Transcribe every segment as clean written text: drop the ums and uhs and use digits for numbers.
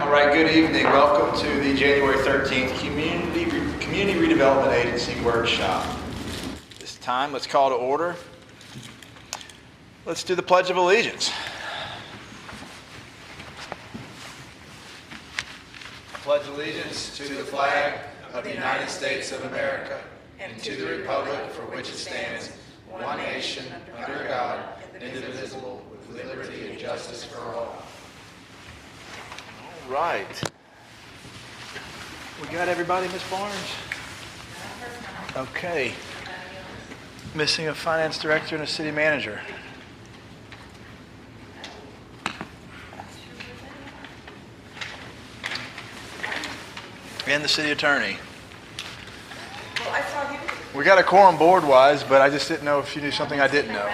All right, good evening. Welcome to the January 13th Community Redevelopment Agency Workshop. This time, let's call to order. Let's do the Pledge of Allegiance. I pledge allegiance to the flag of the United States of America and to the republic for which it stands, one nation, under God, indivisible, with liberty and justice for all. All right. We got everybody, Ms. Barnes? Okay. Missing a finance director and a city manager. And the city attorney. Well, I saw you. We got a quorum board-wise, but I just didn't know if you knew something I didn't know.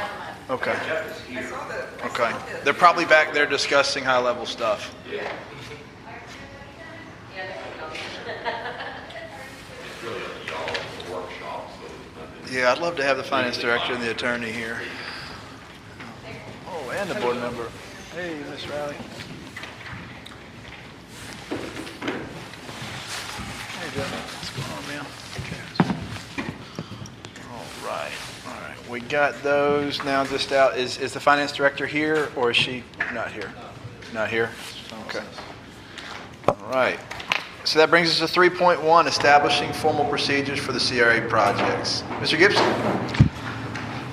Okay. Okay. They're probably back there discussing high-level stuff. Yeah, I'd love to have the finance director and the attorney here. Oh, and the board member. Hey, Miss Riley. Hey, Jeff. What's going on, man? Okay. All right. We got those now just out. Is the finance director here, or is she not here? Not here? Okay. All right. So that brings us to 3.1, establishing formal procedures for the CRA projects. Mr. Gibson.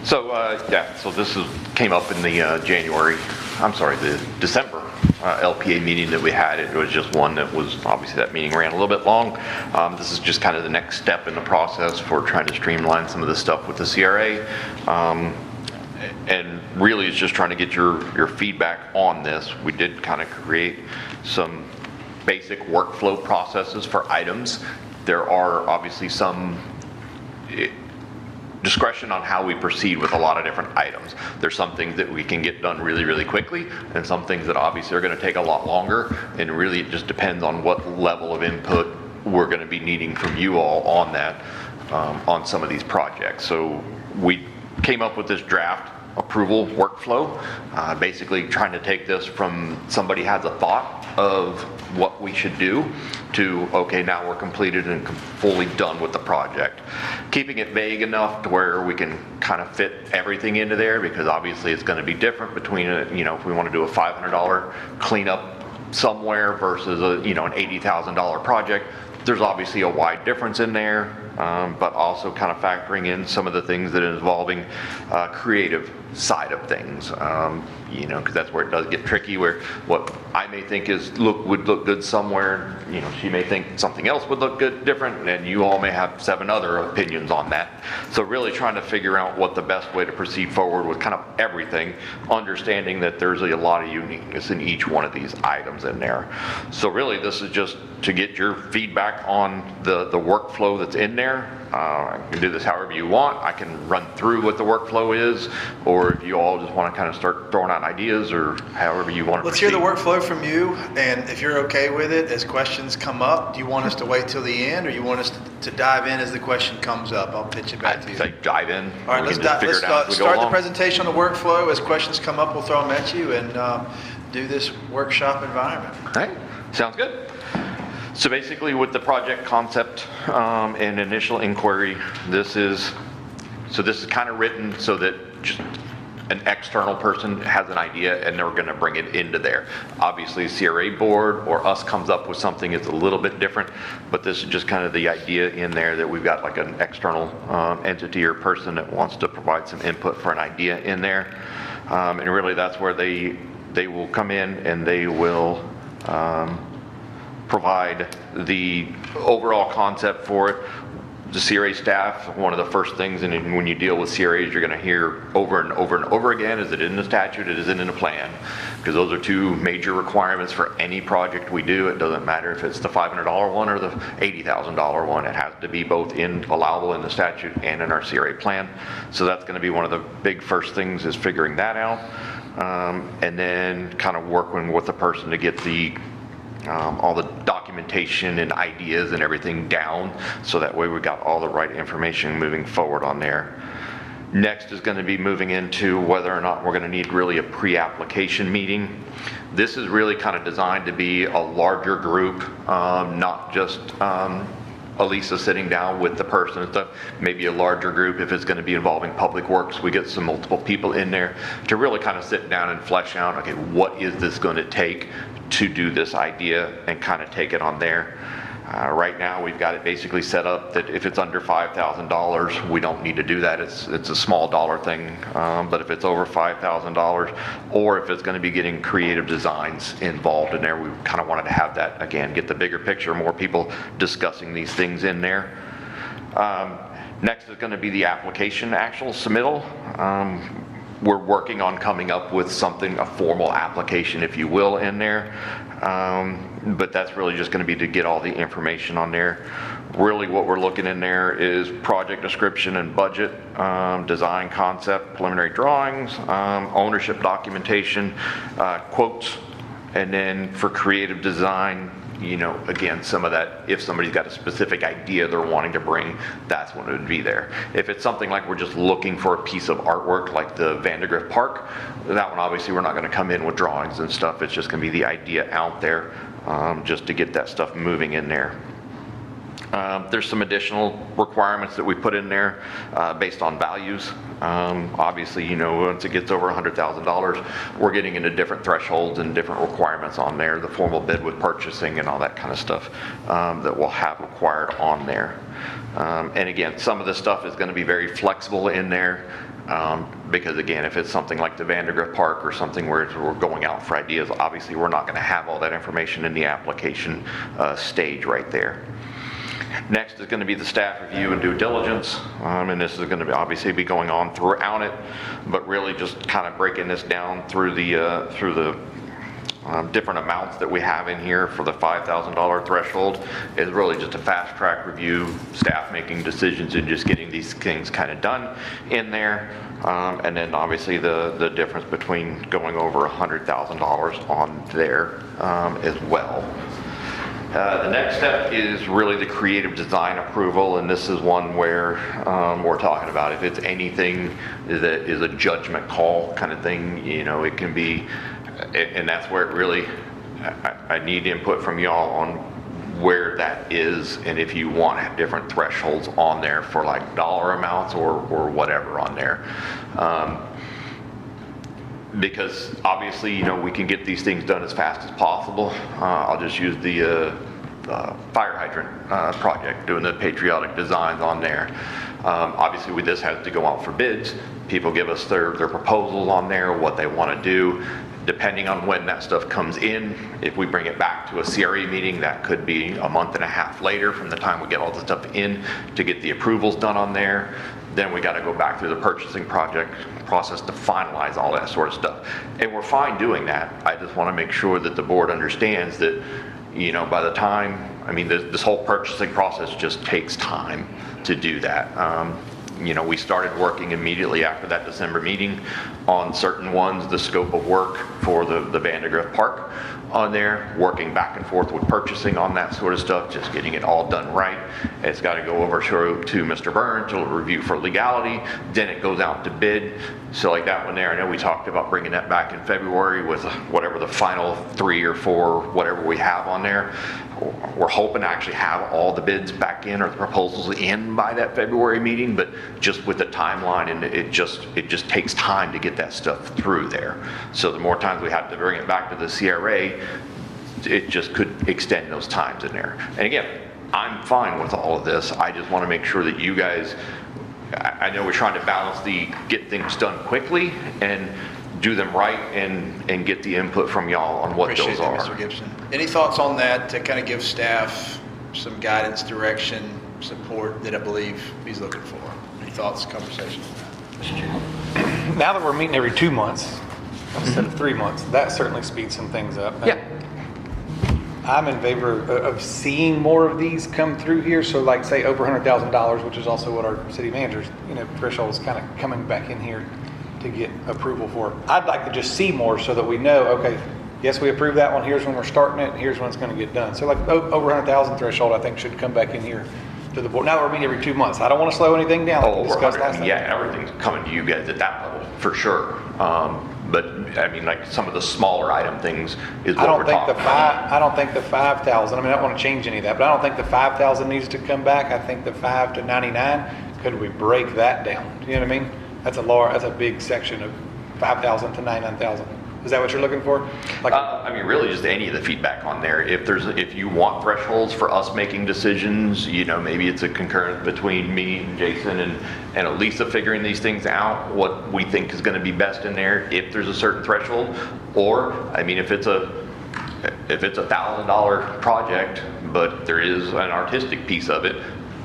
So this came up in the the December LPA meeting that we had. It was just one that was, obviously that meeting ran a little bit long. This is just kind of the next step in the process for trying to streamline some of the stuff with the CRA. And really it's just trying to get your feedback on this. We did kind of create some basic workflow processes for items. There are obviously some discretion on how we proceed with a lot of different items. There's some things that we can get done really, really quickly, and some things that obviously are going to take a lot longer, and really it just depends on what level of input we're going to be needing from you all on that, on some of these projects. So we came up with this draft approval workflow, basically trying to take this from somebody has a thought of what we should do to, okay, now we're completed and fully done with the project. Keeping it vague enough to where we can kind of fit everything into there, because obviously it's going to be different between, if we want to do a $500 cleanup somewhere versus an $80,000 project. There's obviously a wide difference in there, but also kind of factoring in some of the things that are involving creative side of things, because that's where it does get tricky, where what I may think would look good somewhere, she may think something else would look good different, and you all may have 7 other opinions on that. So really trying to figure out what the best way to proceed forward with kind of everything, understanding that there's a lot of uniqueness in each one of these items in there. So really this is just to get your feedback on the workflow that's in there. I can do this however you want. I can run through what the workflow is, or if you all just want to kind of start throwing out ideas, or however you want to Let's proceed. hear the workflow from you, and if you're okay with it, as questions come up, do you want us to wait till the end, or you want us to dive in as the question comes up? I'll pitch it back to you. Say dive in. All right, let's start the presentation on the workflow. As questions come up, we'll throw them at you and do this workshop environment. All right, sounds good. So basically with the project concept and initial inquiry, this is kind of written so that just an external person has an idea and they're going to bring it into there. Obviously CRA board or us comes up with something that's a little bit different, but this is just kind of the idea in there that we've got like an external entity or person that wants to provide some input for an idea in there. And really that's where they will come in and they will provide the overall concept for it. The CRA staff, one of the first things, and when you deal with CRAs, you're going to hear over and over and over again, is it in the statute, it isn't in the plan, because those are 2 major requirements for any project we do. It doesn't matter if it's the $500 one or the $80,000 one. It has to be both allowable in the statute and in our CRA plan. So that's going to be one of the big first things, is figuring that out, and then kind of working with the person to get all the documentation and ideas and everything down, so that way we got all the right information moving forward on there. Next is going to be moving into whether or not we're going to need really a pre-application meeting. This is really kind of designed to be a larger group, not just Elisa sitting down with the person and stuff, maybe a larger group if it's going to be involving public works. We get some multiple people in there to really kind of sit down and flesh out, okay, what is this going to take to do this idea and kind of take it on there. Right now, we've got it basically set up that if it's under $5,000, we don't need to do that. It's a small dollar thing. But if it's over $5,000, or if it's going to be getting creative designs involved in there, we kind of wanted to have that, again, get the bigger picture, more people discussing these things in there. Next is going to be the application actual submittal. We're working on coming up with something, a formal application, if you will, in there. But that's really just going to be to get all the information on there. Really what we're looking in there is project description and budget, design concept, preliminary drawings, ownership documentation, quotes, and then for creative design, you know, again, some of that, if somebody's got a specific idea they're wanting to bring, that's when it would be there. If it's something like we're just looking for a piece of artwork like the Vandergrift Park, that one obviously we're not going to come in with drawings and stuff. It's just going to be the idea out there, just to get that stuff moving in there. There's some additional requirements that we put in there based on values. Obviously, you know, once it gets over $100,000, we're getting into different thresholds and different requirements on there, the formal bid with purchasing and all that kind of stuff that we'll have required on there. And again, some of this stuff is going to be very flexible in there because again, if it's something like the Vandergrift Park or something where we're going out for ideas, obviously we're not going to have all that information in the application stage right there. Next is going to be the staff review and due diligence, and this is going to be obviously be going on throughout it, but really just kind of breaking this down through the different amounts that we have in here for the $5,000 threshold is really just a fast track review, staff making decisions and just getting these things kind of done in there, and then obviously the difference between going over $100,000 on there as well. The next step is really the creative design approval, and this is one where we're talking about if it's anything that is a judgment call kind of thing, you know, it can be, and that's where it really, I need input from y'all on where that is and if you want to have different thresholds on there for like dollar amounts or whatever on there. Because obviously, you know, we can get these things done as fast as possible. I'll just use the fire hydrant project, doing the patriotic designs on there. Obviously, this has to go out for bids. People give us their proposals on there, what they want to do. Depending on when that stuff comes in, if we bring it back to a CRE meeting, that could be a month and a half later from the time we get all the stuff in to get the approvals done on there. Then we got to go back through the purchasing project process to finalize all that sort of stuff. And we're fine doing that. I just want to make sure that the board understands that, you know, by the time, I mean, this whole purchasing process just takes time to do that. You know, we started working immediately after that December meeting on certain ones, the scope of work for the Vandergrift Park on there, working back and forth with purchasing on that sort of stuff, just getting it all done right. It's got to go over to Mr. Burns, he'll review for legality, then it goes out to bid. So like that one there, I know we talked about bringing that back in February with whatever the final 3 or 4, whatever we have on there. We're hoping to actually have all the bids back in or the proposals in by that February meeting, but just with the timeline, and it just takes time to get that stuff through there. So the more times we have to bring it back to the CRA, it just could extend those times in there. And again, I'm fine with all of this. I just want to make sure that you guys, I know we're trying to balance the get things done quickly and do them right and get the input from y'all on what Appreciate those that, are. Mr. Gibson. Any thoughts on that to kind of give staff some guidance, direction, support that I believe he's looking for? Any thoughts, conversations on that? Now that we're meeting every 2 months instead of 3 months, that certainly speeds some things up. Yeah. I'm in favor of seeing more of these come through here. So like say over $100,000, which is also what our city manager's, you know, threshold is kind of coming back in here to get approval for. I'd like to just see more so that we know, okay, yes, we approve that one. Here's when we're starting it. Here's when it's going to get done. So like over 100,000 threshold, I think should come back in here to the board. Now we're meeting every 2 months. I don't want to slow anything down like we Over discussed 100, last time. yeah, everything's coming to you guys at that level, for sure. But, I mean, like, some of the smaller item things is I what we're don't think talking the about. I don't think the 5,000, I mean, I don't want to change any of that, but I don't think the 5,000 needs to come back. I think the 5 to 99, could we break that down? You know what I mean? That's a big section of 5,000 to 99,000. Is that what you're looking for? Like, I mean, really just any of the feedback on there. If you want thresholds for us making decisions, you know, maybe it's a concurrence between me and Jason and Elisa figuring these things out, what we think is going to be best in there, if there's a certain threshold. Or, I mean, if it's a $1,000 project, but there is an artistic piece of it,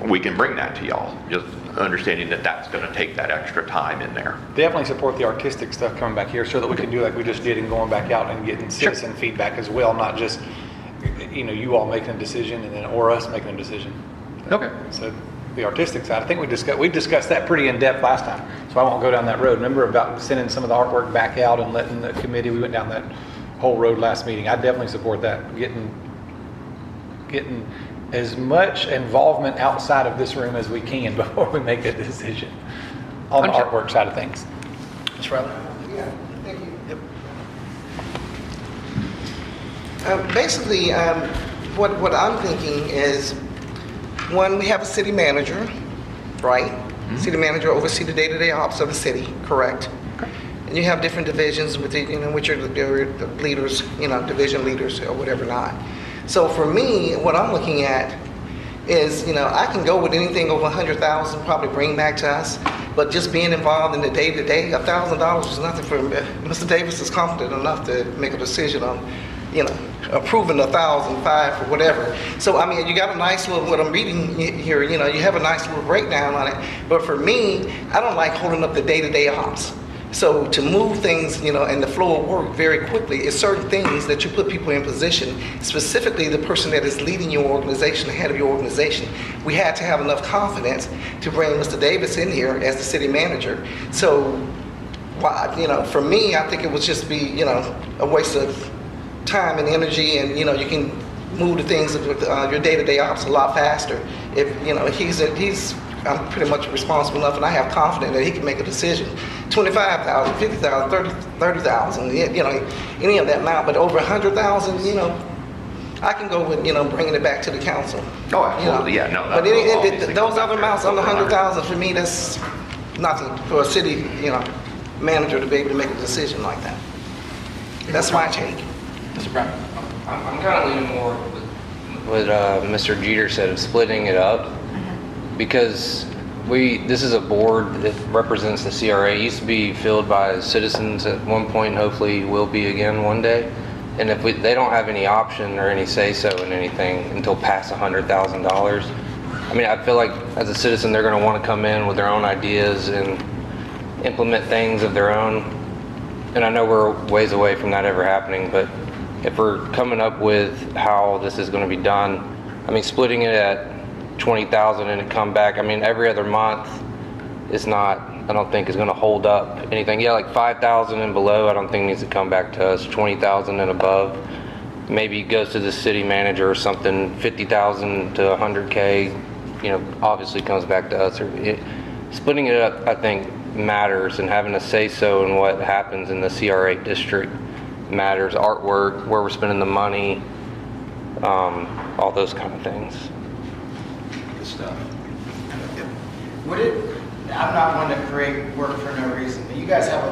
we can bring that to y'all. Just understanding that that's going to take that extra time in there. definitely support the artistic stuff coming back here so that we can do like we just did and going back out and getting citizen feedback as well, not just, you know, you all making a decision and then, or us making a decision. Okay. So the artistic side, I think we discussed that pretty in depth last time, so I won't go down that road. Remember about sending some of the artwork back out and letting the committee, we went down that whole road last meeting. I definitely support that, getting as much involvement outside of this room as we can before we make a decision on the artwork side of things. Ms. Riley? Yeah, thank you. Yep. Basically, what I'm thinking is, one, we have a city manager, right? City manager oversees the day-to-day ops of the city, correct? And you have different divisions with the, you know, which are the leaders, you know, division leaders or whatever not. So for me, what I'm looking at is, you know, I can go with anything over 100,000, probably bring back to us, but just being involved in the day-to-day, $1,000 is nothing for me. Mr. Davis is confident enough to make a decision on, you know, approving 1,005 or whatever. So, I mean, you got a nice little, what I'm reading here, you know, you have a nice little breakdown on it, but for me, I don't like holding up the day-to-day ops. So to move things, you know, and the flow of work very quickly is certain things that you put people in position, specifically the person that is leading your organization, the head of your organization. We had to have enough confidence to bring Mr. Davis in here as the city manager. So, you know, for me, I think it would just be, you know, a waste of time and energy, and, you know, you can move the things with your day-to-day ops a lot faster. If, you know, I'm pretty much responsible enough, and I have confidence that he can make a decision. 25,000, 50,000, 30,000, you know, any of that amount, but over 100,000, you know, I can go with, you know, bringing it back to the council. Oh, absolutely, you know? yeah, no. But those other amounts under 100,000, for me, that's nothing for a city, you know, manager to be able to make a decision like that. That's my take. Mr. Brown? I'm kind of leaning more with what Mr. Jeter said of splitting it up, because this is a board that represents the CRA. It used to be filled by citizens at one point, and hopefully will be again one day. And if they don't have any option or any say-so in anything until past $100,000, I mean, I feel like as a citizen, they're going to want to come in with their own ideas and implement things of their own. And I know we're ways away from that ever happening, but if we're coming up with how this is going to be done, I mean, splitting it at 20,000 and it come back, I mean, every other month is not, I don't think is going to hold up anything. Yeah, like 5,000 and below, I don't think needs to come back to us. 20,000 and above, maybe goes to the city manager or something. 50,000 to 100K, you know, obviously comes back to us. Splitting it up, I think, matters, and having a say-so in what happens in the CRA district matters. Artwork, where we're spending the money, all those kind of things. Stuff. Would it? I'm not one to create work for no reason, but you guys have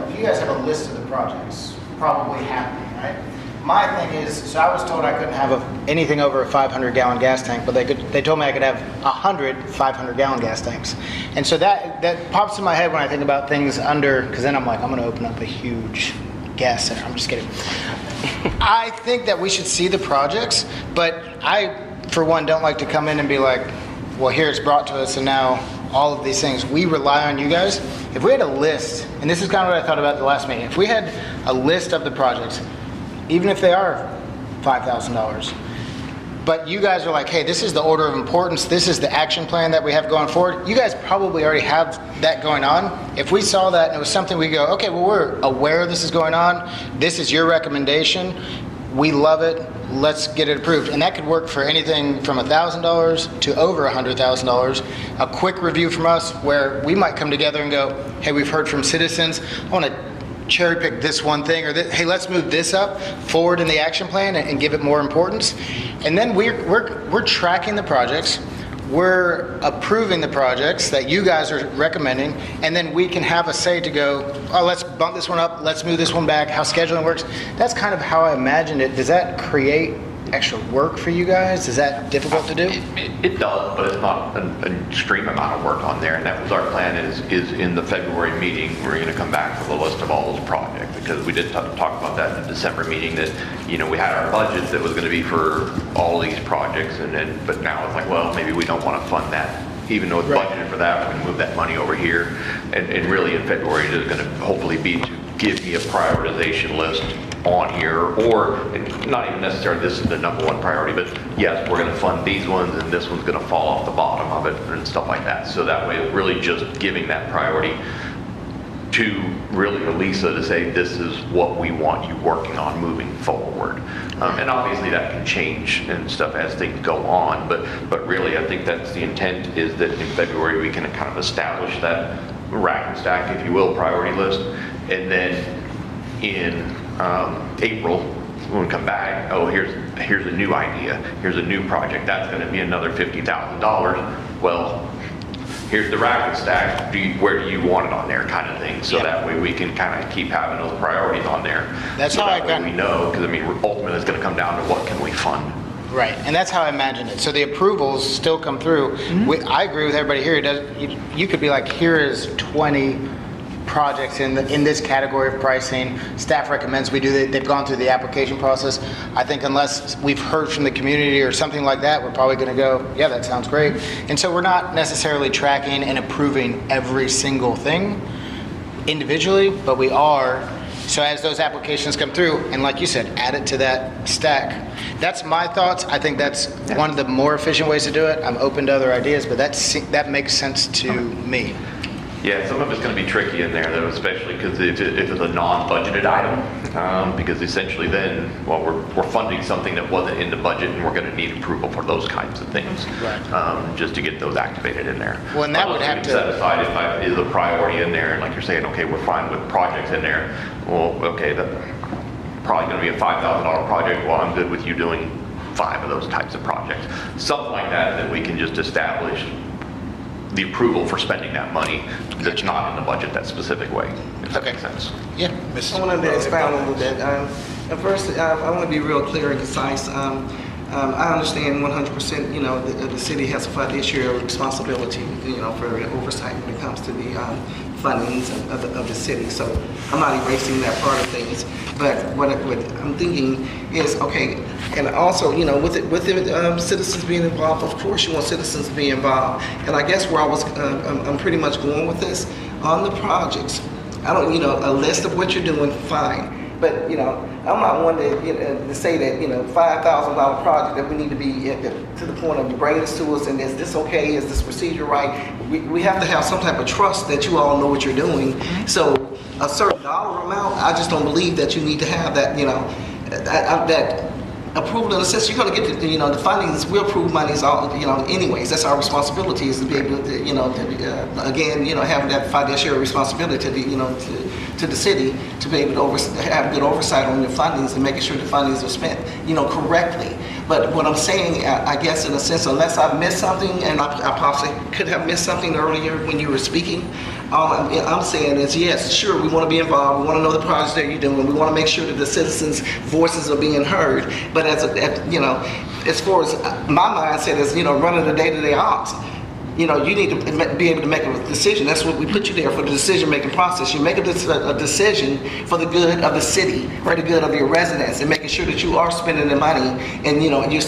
a list of the projects probably happening, right? My thing is, so I was told I couldn't have anything over a 500-gallon gas tank, but they told me I could have 100 500-gallon gas tanks, and so that pops in my head when I think about things under, because then I'm like, I'm going to open up a huge gas center. I'm just kidding. I think that we should see the projects, but I, for one, don't like to come in and be like, well, here it's brought to us, and now all of these things. We rely on you guys. If we had a list, and this is kind of what I thought about the last meeting, if we had a list of the projects, even if they are $5,000, but you guys are like, hey, this is the order of importance, this is the action plan that we have going forward, you guys probably already have that going on. If we saw that and it was something we go, okay, well, we're aware this is going on, this is your recommendation, we love it, let's get it approved. And that could work for anything from $1,000 to over $100,000. A quick review from us where we might come together and go, hey, we've heard from citizens, I want to cherry pick this one thing, or hey, let's move this up forward in the action plan and give it more importance. And then we're tracking the projects. We're approving the projects that you guys are recommending, and then we can have a say to go, oh, let's bump this one up, let's move this one back, how scheduling works. That's kind of how I imagined it. Does that create extra work for you guys? Is that difficult to do? It does, but it's not an extreme amount of work on there, and that was our plan is in the February meeting, we're going to come back with a list of all those projects, because we did talk about that in the December meeting, that, you know, we had our budget that was going to be for all these projects, but now it's like, well, maybe we don't want to fund that. Even though it's budgeted for that, we're going to move that money over here, and really in February, it's going to hopefully be to give me a prioritization list on here, or not even necessarily this is the number one priority, but yes, we're going to fund these ones and this one's going to fall off the bottom of it and stuff like that. So that way, really just giving that priority to really Lisa to say, this is what we want you working on moving forward. And obviously that can change and stuff as things go on, but really I think that's the intent, is that in February we can kind of establish that rack and stack, if you will, priority list. And then in April, when we come back, oh, here's a new idea, here's a new project, that's going to be another $50,000. Well, here's the rack and stack, where do you want it on there, kind of thing. So that way we can kind of keep having those priorities on there. That's so how that way we know, because I mean, ultimately it's going to come down to what can we fund. Right, and that's how I imagined it. So the approvals still come through. I agree with everybody here. You could be like, here is 20 projects in this category of pricing. Staff recommends we do that. They've gone through the application process. I think unless we've heard from the community or something like that, we're probably going to go, yeah, that sounds great. And so we're not necessarily tracking and approving every single thing individually, but we are. So as those applications come through, and like you said, add it to that stack. That's my thoughts. I think that's one of the more efficient ways to do it. I'm open to other ideas, but that makes sense to me. Yeah, some of it's going to be tricky in there, though, especially because if it's a non-budgeted item, because essentially then, well, we're funding something that wasn't in the budget, and we're going to need approval for those kinds of things, just to get those activated in there. Well, and that would have to set aside if is a priority in there, and like you're saying, okay, we're fine with projects in there. Well, okay, that's probably going to be a $5,000 project. Well, I'm good with you doing 5 of those types of projects, something like that we can just establish the approval for spending that money that's not in the budget that specific way, if that makes sense. Yeah. I wanted to expound a little bit. First, I want to be real clear and concise. I understand 100%, you know, the city has a fiduciary responsibility, you know, for oversight when it comes to the fundings of the city. So I'm not erasing that part of things. But what I'm thinking is, okay, and also, you know, with the citizens being involved, of course you want citizens to be involved. And I guess where I'm pretty much going with this, on the projects, I don't, you know, a list of what you're doing, fine. But, you know, I'm not one to say that, you know, $5,000 project that we need to be to the point of bringing this to us, and is this okay? Is this procedure right? We have to have some type of trust that you all know what you're doing. So a certain dollar amount, I just don't believe that you need to have that, you know, that approval in a sense. You're going to get the, you know, the fundings, we approve monies all, you know, anyways. That's our responsibility, is to be able to, you know, again, you know, having that fiduciary responsibility to the, you know, to the city, to be able to have good oversight on your fundings and making sure the fundings are spent, you know, correctly. But what I'm saying, I guess in a sense, unless I've missed something, and I possibly could have missed something earlier when you were speaking, all I'm saying is, yes, sure, we want to be involved. We want to know the projects that you're doing. We want to make sure that the citizens' voices are being heard. But you know, as far as my mindset is, you know, running the day-to-day ops, you know, you need to be able to make a decision. That's what we put you there for, the decision-making process. You make a decision for the good of the city, for the good of your residents, and making sure that you are spending the money, and you know, you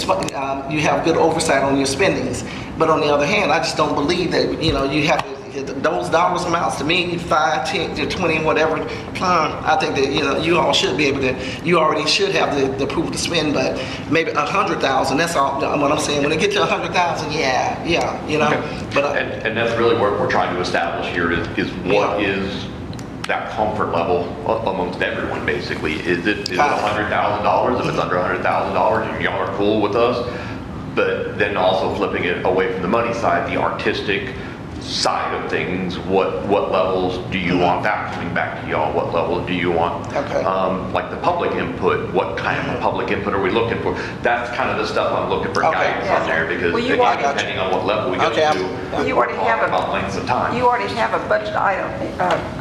have good oversight on your spendings. But on the other hand, I just don't believe that, you know, you have to, those dollars amounts to me, 5, 10, 20, whatever. I think that, you know, you all should be able to. You already should have the approval to spend, but maybe 100,000. That's all. What I'm saying. When they get to 100,000, yeah, you know. Okay. But and that's really what we're trying to establish here is what is that comfort level amongst everyone, basically. Is it $100,000? If it's under $100,000, y'all are cool with us. But then also flipping it away from the money side, the artistic side of things, what levels do you want that coming back to y'all? What level do you want? Okay. Like the public input, what kind of public input are we looking for? That's kind of the stuff I'm looking for Okay. guidance on there, because Well, you again, already- depending on what level we go Okay, to, You already have about lengths of time. You already have a budget item,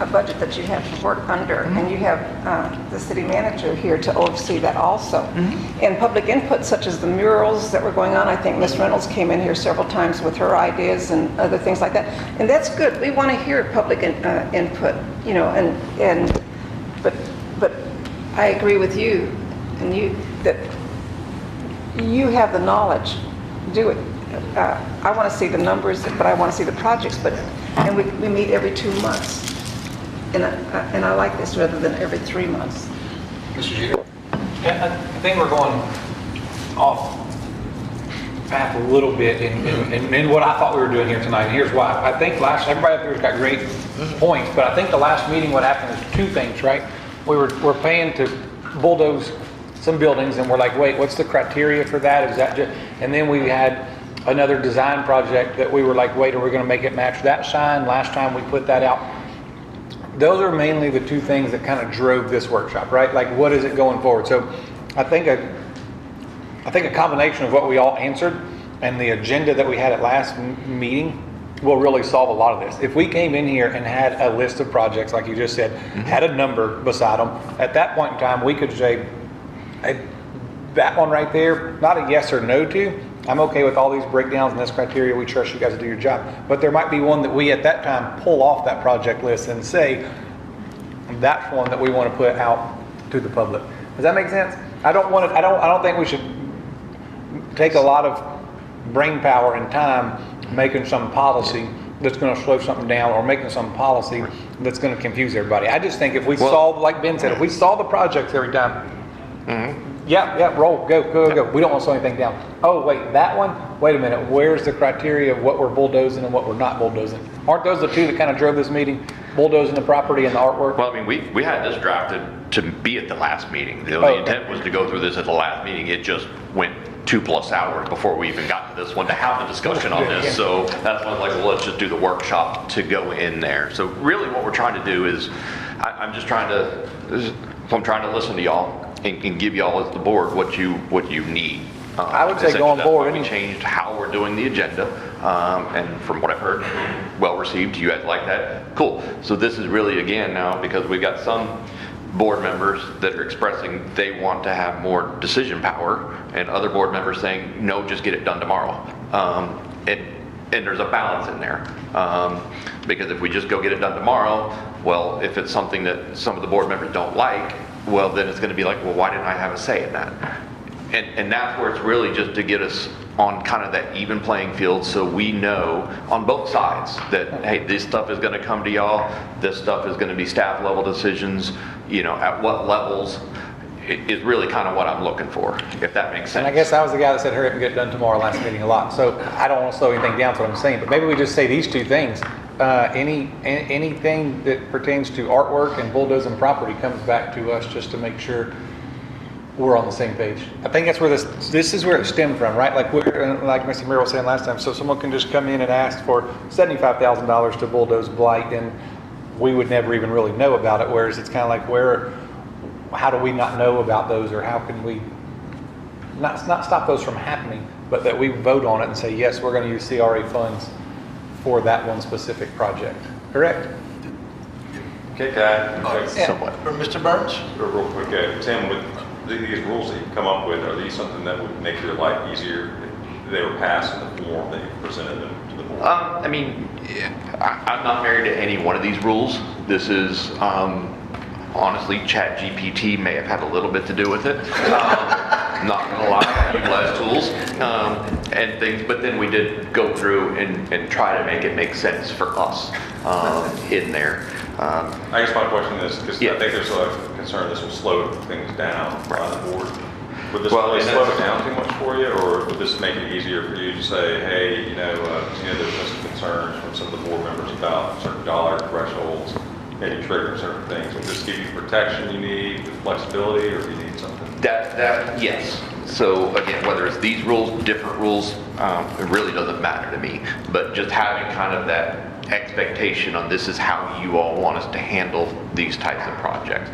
a budget that you have to work under, and you have the city manager here to oversee that also. And public input such as the murals that were going on, I think Ms. Reynolds came in here several times with her ideas and other things like that. And that's good. We want to hear public input, you know, but I agree with you, and you, that you have the knowledge. Do it. I want to see the numbers, but I want to see the projects, and we meet every 2 months. And I like this rather than every 3 months. Mr. Jeter? Yeah, I think we're going off path a little bit in what I thought we were doing here tonight. And here's why. I think everybody up there's got great points, but I think the last meeting what happened is two things, right? We're paying to bulldoze some buildings, and we're like, wait, what's the criteria for that? Is that just, and then we had another design project that we were like, wait, are we going to make it match that sign? Last time we put that out. Those are mainly the two things that kind of drove this workshop, right? Like, what is it going forward? So I think a combination of what we all answered and the agenda that we had at last meeting will really solve a lot of this. If we came in here and had a list of projects, like you just said, had a number beside them, at that point in time, we could say, hey, that one right there, not a yes or no to. I'm okay with all these breakdowns and this criteria. We trust you guys to do your job. But there might be one that we at that time pull off that project list and say, that's one that we want to put out to the public. Does that make sense? I don't think we should take a lot of brain power and time making some policy that's going to slow something down, or making some policy that's going to confuse everybody. I just think if we solve, like Ben said, if we solve the projects every time, roll, go. We don't want to slow anything down. Oh, wait, that one? Wait a minute, where's the criteria of what we're bulldozing and what we're not bulldozing? Aren't those the two that kind of drove this meeting? Bulldozing the property and the artwork? Well, I mean, we had this drafted to be at the last meeting. The intent was to go through this at the last meeting. It just went 2+ hours before we even got to this one to have the discussion on this. So that's why I was like, well, let's just do the workshop to go in there. So really what we're trying to do is, I'm trying to listen to y'all and give y'all as the board what you need. I would say going forward, we changed how we're doing the agenda, and from what I've heard, well received. You guys like that? Cool. So this is really, again, now, because we've got some board members that are expressing they want to have more decision power, and other board members saying, no, just get it done tomorrow. And there's a balance in there. Because if we just go get it done tomorrow, well, if it's something that some of the board members don't like, well, then it's going to be like, well, why didn't I have a say in that? And that's where it's really just to get us on kind of that even playing field, so we know on both sides that, hey, this stuff is going to come to y'all, this stuff is going to be staff level decisions, you know, at what levels is really kind of what I'm looking for, if that makes sense. And I guess I was the guy that said hurry up and get it done tomorrow last meeting a lot. So I don't want to slow anything down, that's what I'm saying. But maybe we just say these two things. Anything that pertains to artwork and bulldozing property comes back to us just to make sure we're on the same page. I think that's where this is where it stemmed from, right? Like Mr. Murrell was saying last time. So someone can just come in and ask for $75,000 to bulldoze Blight, and we would never even really know about it. Whereas it's kind of like, how do we not know about those, or how can we not stop those from happening, but that we vote on it and say, yes, we're going to use CRA funds for that one specific project. Correct? Okay, Guy. Or Mr. Burns? Real quick, Tim, with these rules that you've come up with, are these something that would make your life easier if they were passed in the form that you presented them to the board? I mean, I'm not married to any one of these rules. This is, honestly, ChatGPT may have had a little bit to do with it. Not gonna lie, I utilize tools and things, but then we did go through and try to make it make sense for us in there. I guess my question is, because I think there's a concern this will slow things down on the board. Would this really slow it down too much for you, or would this make it easier for you to say, hey, there's been some concerns from some of the board members about certain dollar thresholds? maybe trigger certain things? Will this give you protection you need, the flexibility, or do you need something? Yes. So again, whether it's these rules, different rules, it really doesn't matter to me. But just having kind of that expectation on this is how you all want us to handle these types of projects.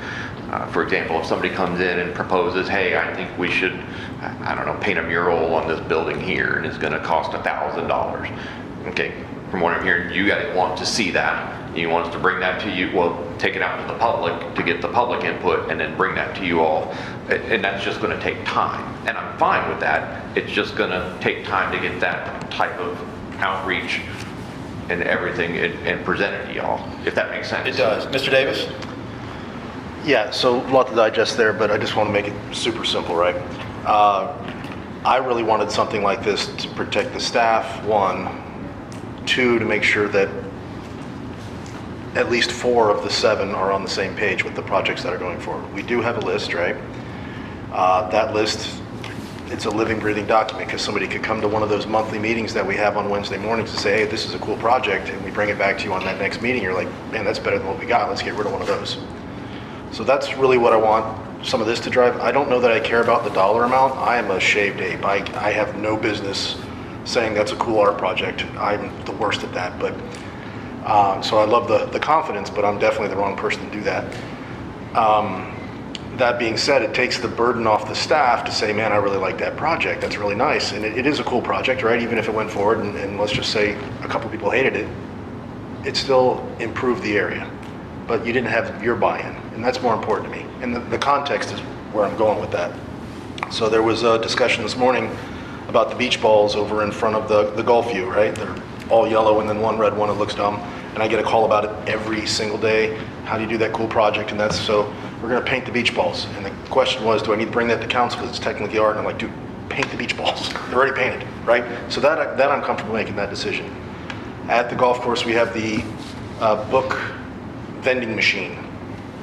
For example, if somebody comes in and proposes, hey, I think we should, I don't know, paint a mural on this building here and it's going to cost $1,000. Okay, from what I'm hearing, you guys want to see that. You want us to bring that to you, well, take it out to the public to get the public input and then bring that to you all. And that's just going to take time. And I'm fine with that. It's just going to take time to get that type of outreach and everything and presented to y'all, if that makes sense. It does. Mr. Davis? Yeah, so a lot to digest there, but I just want to make it super simple, right? I really wanted something like this to protect the staff, 1. 2, to make sure that at least 4 of the 7 are on the same page with the projects that are going forward. We do have a list, right? That list, it's a living, breathing document, because somebody could come to one of those monthly meetings that we have on Wednesday mornings and say, hey, this is a cool project, and we bring it back to you on that next meeting. You're like, man, that's better than what we got. Let's get rid of one of those. So that's really what I want some of this to drive. I don't know that I care about the dollar amount. I am a shaved ape. I have no business saying that's a cool art project. I'm the worst at that, but so I love the confidence, but I'm definitely the wrong person to do that. That being said, it takes the burden off the staff to say, man, I really like that project. That's really nice. And it is a cool project, right? Even if it went forward and let's just say a couple people hated it, it still improved the area. But you didn't have your buy-in, and that's more important to me. And the context is where I'm going with that. So there was a discussion this morning about the beach balls over in front of the Gulf View, right? They're all yellow and then one red one, it looks dumb. And I get a call about it every single day. How do you do that cool project? And that's, so we're gonna paint the beach balls. And the question was, do I need to bring that to council because it's technically art? And I'm like, dude, paint the beach balls. They're already painted, right? So that I'm comfortable making that decision. At the golf course, we have the book vending machine.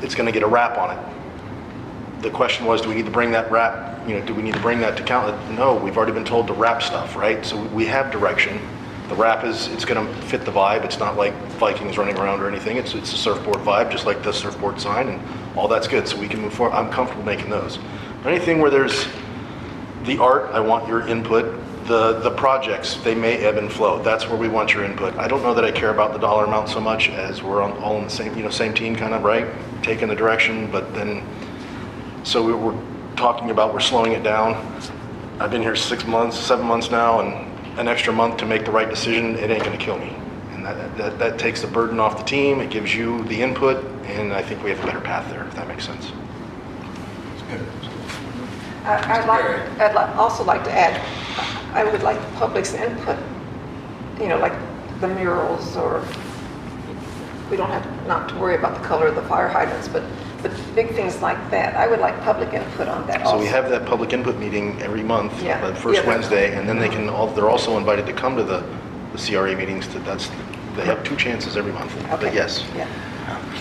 It's gonna get a wrap on it. The question was, do we need to bring that wrap, do we need to bring that to council? No, we've already been told to wrap stuff, right? So we have direction. The wrap it's gonna fit the vibe. It's not like Vikings running around or anything. It's a surfboard vibe, just like the surfboard sign, and all that's good, so we can move forward. I'm comfortable making those. But anything where there's the art, I want your input. The projects, they may ebb and flow. That's where we want your input. I don't know that I care about the dollar amount so much as we're all in the same, same team kind of, right? Taking the direction, but then, so we're talking about we're slowing it down. I've been here 6 months, 7 months now, and an extra month to make the right decision, it ain't gonna kill me. And that takes the burden off the team, it gives you the input, and I think we have a better path there, if that makes sense. I'd also like to add, I would like the public's input, like the murals, or we don't have not to worry about the color of the fire hydrants, but big things like that. I would like public input on that also. So we have that public input meeting every month, Yeah. the first Yeah. Wednesday, and then they're also invited to come to the CRA meetings. They have 2 chances every month, but Okay. yes. Yeah.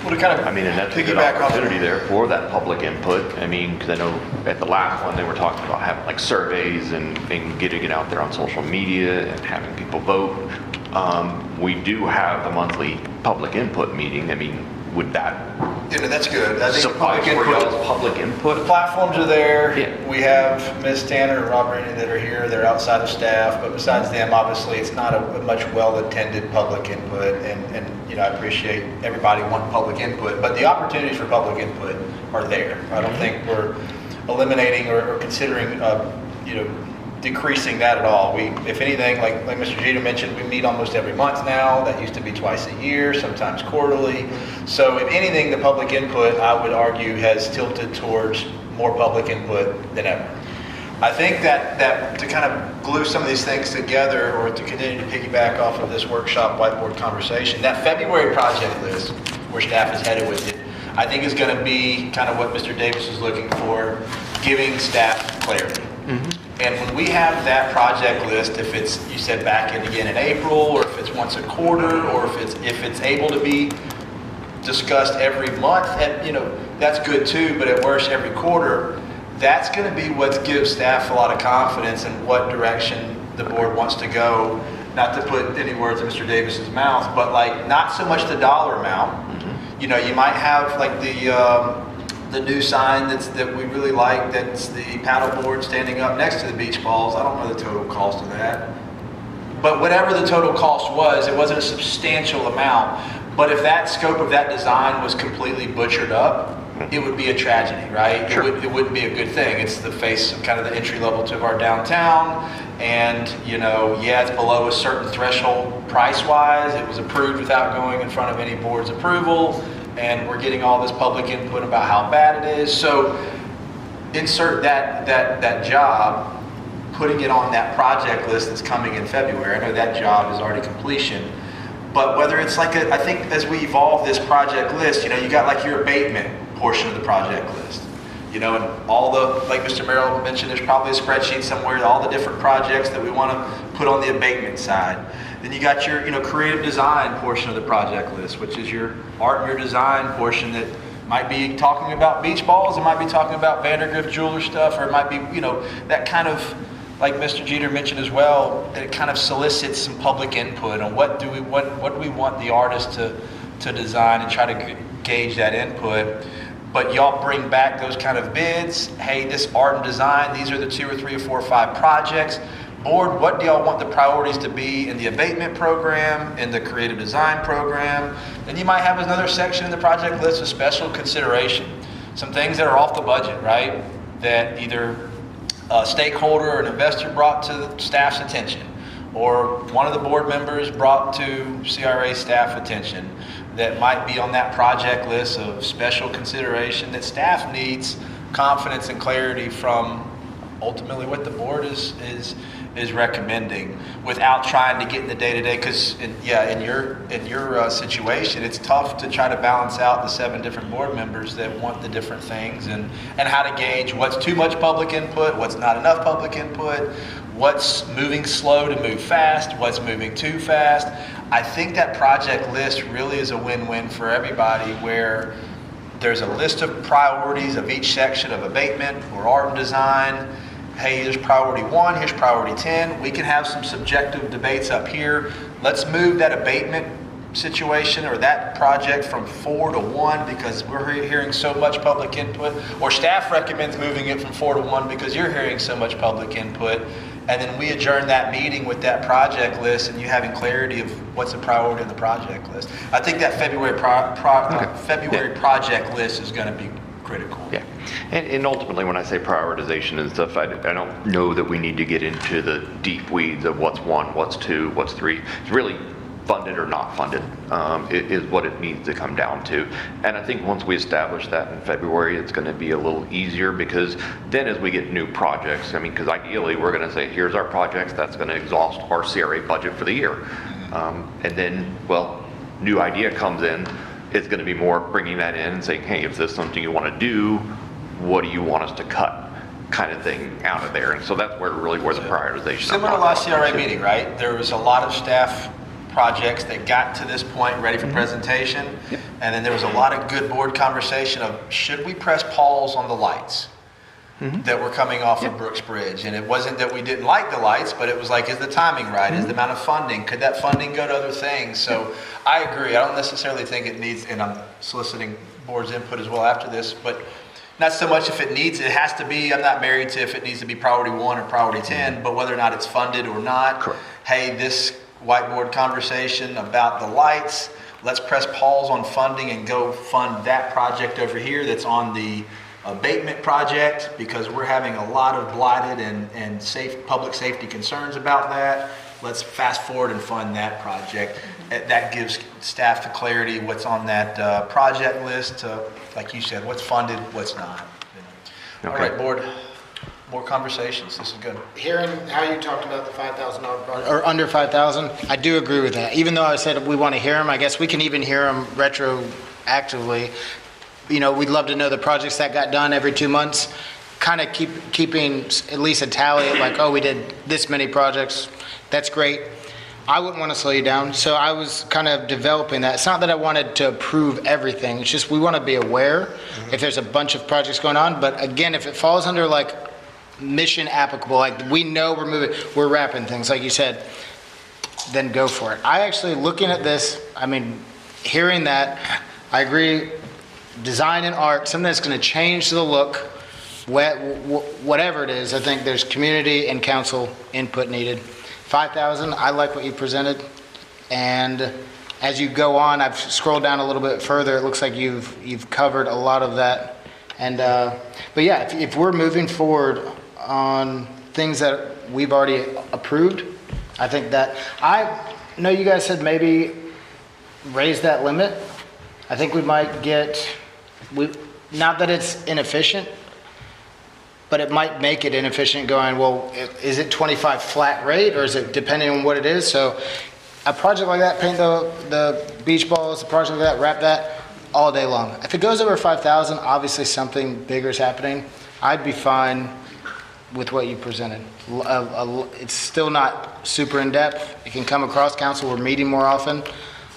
Well, to kind of I mean, and that's a good piggyback off opportunity there for that public input. I mean, because I know at the last one, they were talking about having like surveys and getting it out there on social media and having people vote. We do have the monthly public input meeting. I mean, would that that's good. I think suffice public for input, y'all's public the input? platforms are there. Yeah. We have Ms. Tanner and Rob Rainey that are here. They're outside of staff, but besides them, obviously, it's not a much well-attended public input. And I appreciate everybody wanting public input, but the opportunities for public input are there. I don't think we're eliminating or considering, decreasing that at all. If anything, like Mr. Jeter mentioned, we meet almost every month now. That used to be twice a year, sometimes quarterly. So if anything, the public input, I would argue, has tilted towards more public input than ever. I think that to kind of glue some of these things together, or to continue to piggyback off of this workshop whiteboard conversation, that February project list, where staff is headed with it, I think is going to be kind of what Mr. Davis is looking for, giving staff clarity. And when we have that project list, if it's, you said back in again in April, or if it's once a quarter, or if it's able to be discussed every month, that's good too, but at worst every quarter, that's going to be what gives staff a lot of confidence in what direction the board wants to go. Not to put any words in Mr. Davis's mouth, but like not so much the dollar amount, You know, you might have like the new sign that we really like, that's the paddleboard standing up next to the beach balls. I don't know the total cost of that. But whatever the total cost was, it wasn't a substantial amount. But if that scope of that design was completely butchered up, it would be a tragedy, right? Sure. It wouldn't be a good thing. It's the face of kind of the entry level to our downtown. And, you know, yeah, it's below a certain threshold price-wise. It was approved without going in front of any board's approval. And we're getting all this public input about how bad it is. So insert that job, putting it on that project list that's coming in February. I know that job is already completion. But whether it's like I think as we evolve this project list, you know, you got like your abatement portion of the project list. You know, and all the, like Mr. Merrill mentioned, there's probably a spreadsheet somewhere, all the different projects that we want to put on the abatement side. Then you got your, you know, creative design portion of the project list, which is your art and your design portion that might be talking about beach balls, it might be talking about Vandergrift jeweler stuff, or it might be, you know, that kind of, like Mr. Jeter mentioned as well, that it kind of solicits some public input on what do we want the artist to design, and try to gauge that input. But y'all bring back those kind of bids. Hey, this art and design, these are the 2 or 3 or 4 or 5 projects. Board, what do y'all want the priorities to be in the abatement program, in the creative design program? Then you might have another section in the project list of special consideration. Some things that are off the budget, right? That either a stakeholder or an investor brought to the staff's attention, or one of the board members brought to CRA staff attention, that might be on that project list of special consideration that staff needs confidence and clarity from ultimately what the board is recommending, without trying to get in the day-to-day. Because in your situation, it's tough to try to balance out the 7 different board members that want the different things, and how to gauge what's too much public input, what's not enough public input, what's moving slow to move fast, what's moving too fast. I think that project list really is a win-win for everybody, where there's a list of priorities of each section of abatement or art and design. Hey, here's priority 1, here's priority 10. We can have some subjective debates up here. Let's move that abatement situation or that project from 4 to 1 because we're hearing so much public input, or staff recommends moving it from 4 to 1 because you're hearing so much public input. And then we adjourn that meeting with that project list, and you having clarity of what's a priority in the project list. I think that February project list is going to be critical. Yeah, and ultimately when I say prioritization and stuff, I don't know that we need to get into the deep weeds of what's 1, what's 2, what's 3. It's really funded or not funded is what it needs to come down to. And I think once we establish that in February, it's going to be a little easier, because then as we get new projects, I mean, because ideally we're going to say, here's our projects, that's going to exhaust our CRA budget for the year. And then, well, new idea comes in, it's going to be more bringing that in and saying, hey, if this is something you want to do, what do you want us to cut, kind of thing out of there. And so that's where the prioritization. Similar to last CRA meeting, right? There was a lot of staff projects that got to this point ready for presentation. Yep. And then there was a lot of good board conversation of, should we press pause on the lights that were coming off of Brooks Bridge? And it wasn't that we didn't like the lights, but it was like, is the timing right? Is the amount of funding? Could that funding go to other things? So I agree. I don't necessarily think it needs, and I'm soliciting board's input as well after this, but not so much if it needs, it has to be, I'm not married to if it needs to be priority 1 or priority 10, but whether or not it's funded or not. Correct. Hey, this whiteboard conversation about the lights, let's press pause on funding and go fund that project over here that's on the abatement project, because we're having a lot of blighted and public safety concerns about that. Let's fast forward and fund that project. That gives staff the clarity what's on that project list, like you said, what's funded, what's not. Okay. All right, board. More conversations. This is good. Hearing how you talked about the $5,000 project, or under 5,000, I do agree with that. Even though I said we want to hear them, I guess we can even hear them retroactively. You know, we'd love to know the projects that got done every 2 months, kind of keeping at least a tally of like, oh, we did this many projects. That's great. I wouldn't want to slow you down, so I was kind of developing that. It's not that I wanted to approve everything. It's just we want to be aware if there's a bunch of projects going on. But again, if it falls under like mission applicable, like we know we're wrapping things, like you said, then go for it. I actually, looking at this, I mean, hearing that, I agree, design and art, something that's going to change the look, whatever it is, I think there's community and council input needed. 5,000, I like what you presented. And as you go on, I've scrolled down a little bit further, it looks like you've covered a lot of that. And, but yeah, if we're moving forward on things that we've already approved, I think that, I know you guys said maybe raise that limit. I think we might get, not that it's inefficient, but it might make it inefficient going, well, is it 25 flat rate or is it depending on what it is? So a project like that, paint the beach balls, a project like that, wrap that all day long. If it goes over 5,000, obviously something bigger is happening. I'd be fine with what you presented. It's still not super in-depth. It can come across council, we're meeting more often.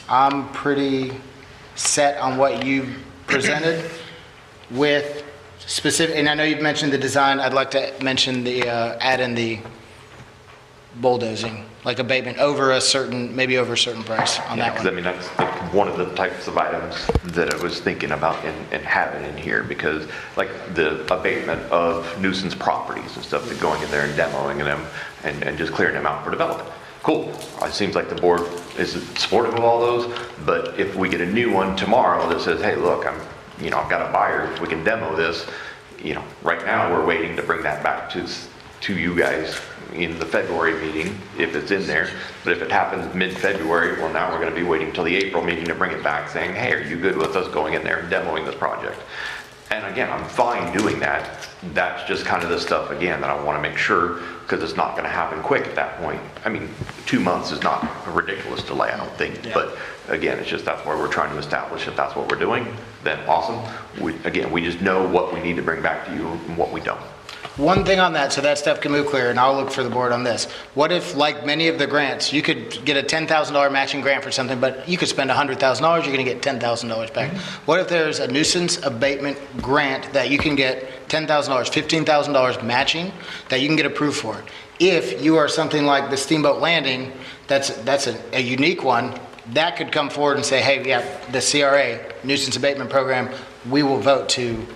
I'm pretty set on what you presented with specific, and I know you've mentioned the design, I'd like to mention the, add in the bulldozing, like abatement over a certain, maybe over a certain price on that one. Because I mean, that's like one of the types of items that I was thinking about and having in here, because like the abatement of nuisance properties and stuff, that going in there and demoing them and just clearing them out for development. Cool. It seems like the board is supportive of all those, but if we get a new one tomorrow that says, hey, look, I've got a buyer, we can demo this, right now we're waiting to bring that back to you guys in the February meeting, if it's in there. But if it happens mid-February, well, now we're going to be waiting until the April meeting to bring it back saying, hey, are you good with us going in there and demoing this project? And again, I'm fine doing that. That's just kind of the stuff, again, that I want to make sure, because it's not going to happen quick at that point. I mean, 2 months is not a ridiculous delay, I don't think. Yeah. But again, it's just that's where we're trying to establish if that's what we're doing, then awesome. We just know what we need to bring back to you and what we don't. One thing on that, so that stuff can move clear, and I'll look for the board on this. What if, like many of the grants, you could get a $10,000 matching grant for something, but you could spend $100,000, you're going to get $10,000 back. What if there's a nuisance abatement grant that you can get $10,000, $15,000 matching that you can get approved for? If you are something like the Steamboat Landing, that's a unique one, that could come forward and say, hey, yeah, the CRA, nuisance abatement program, we will vote to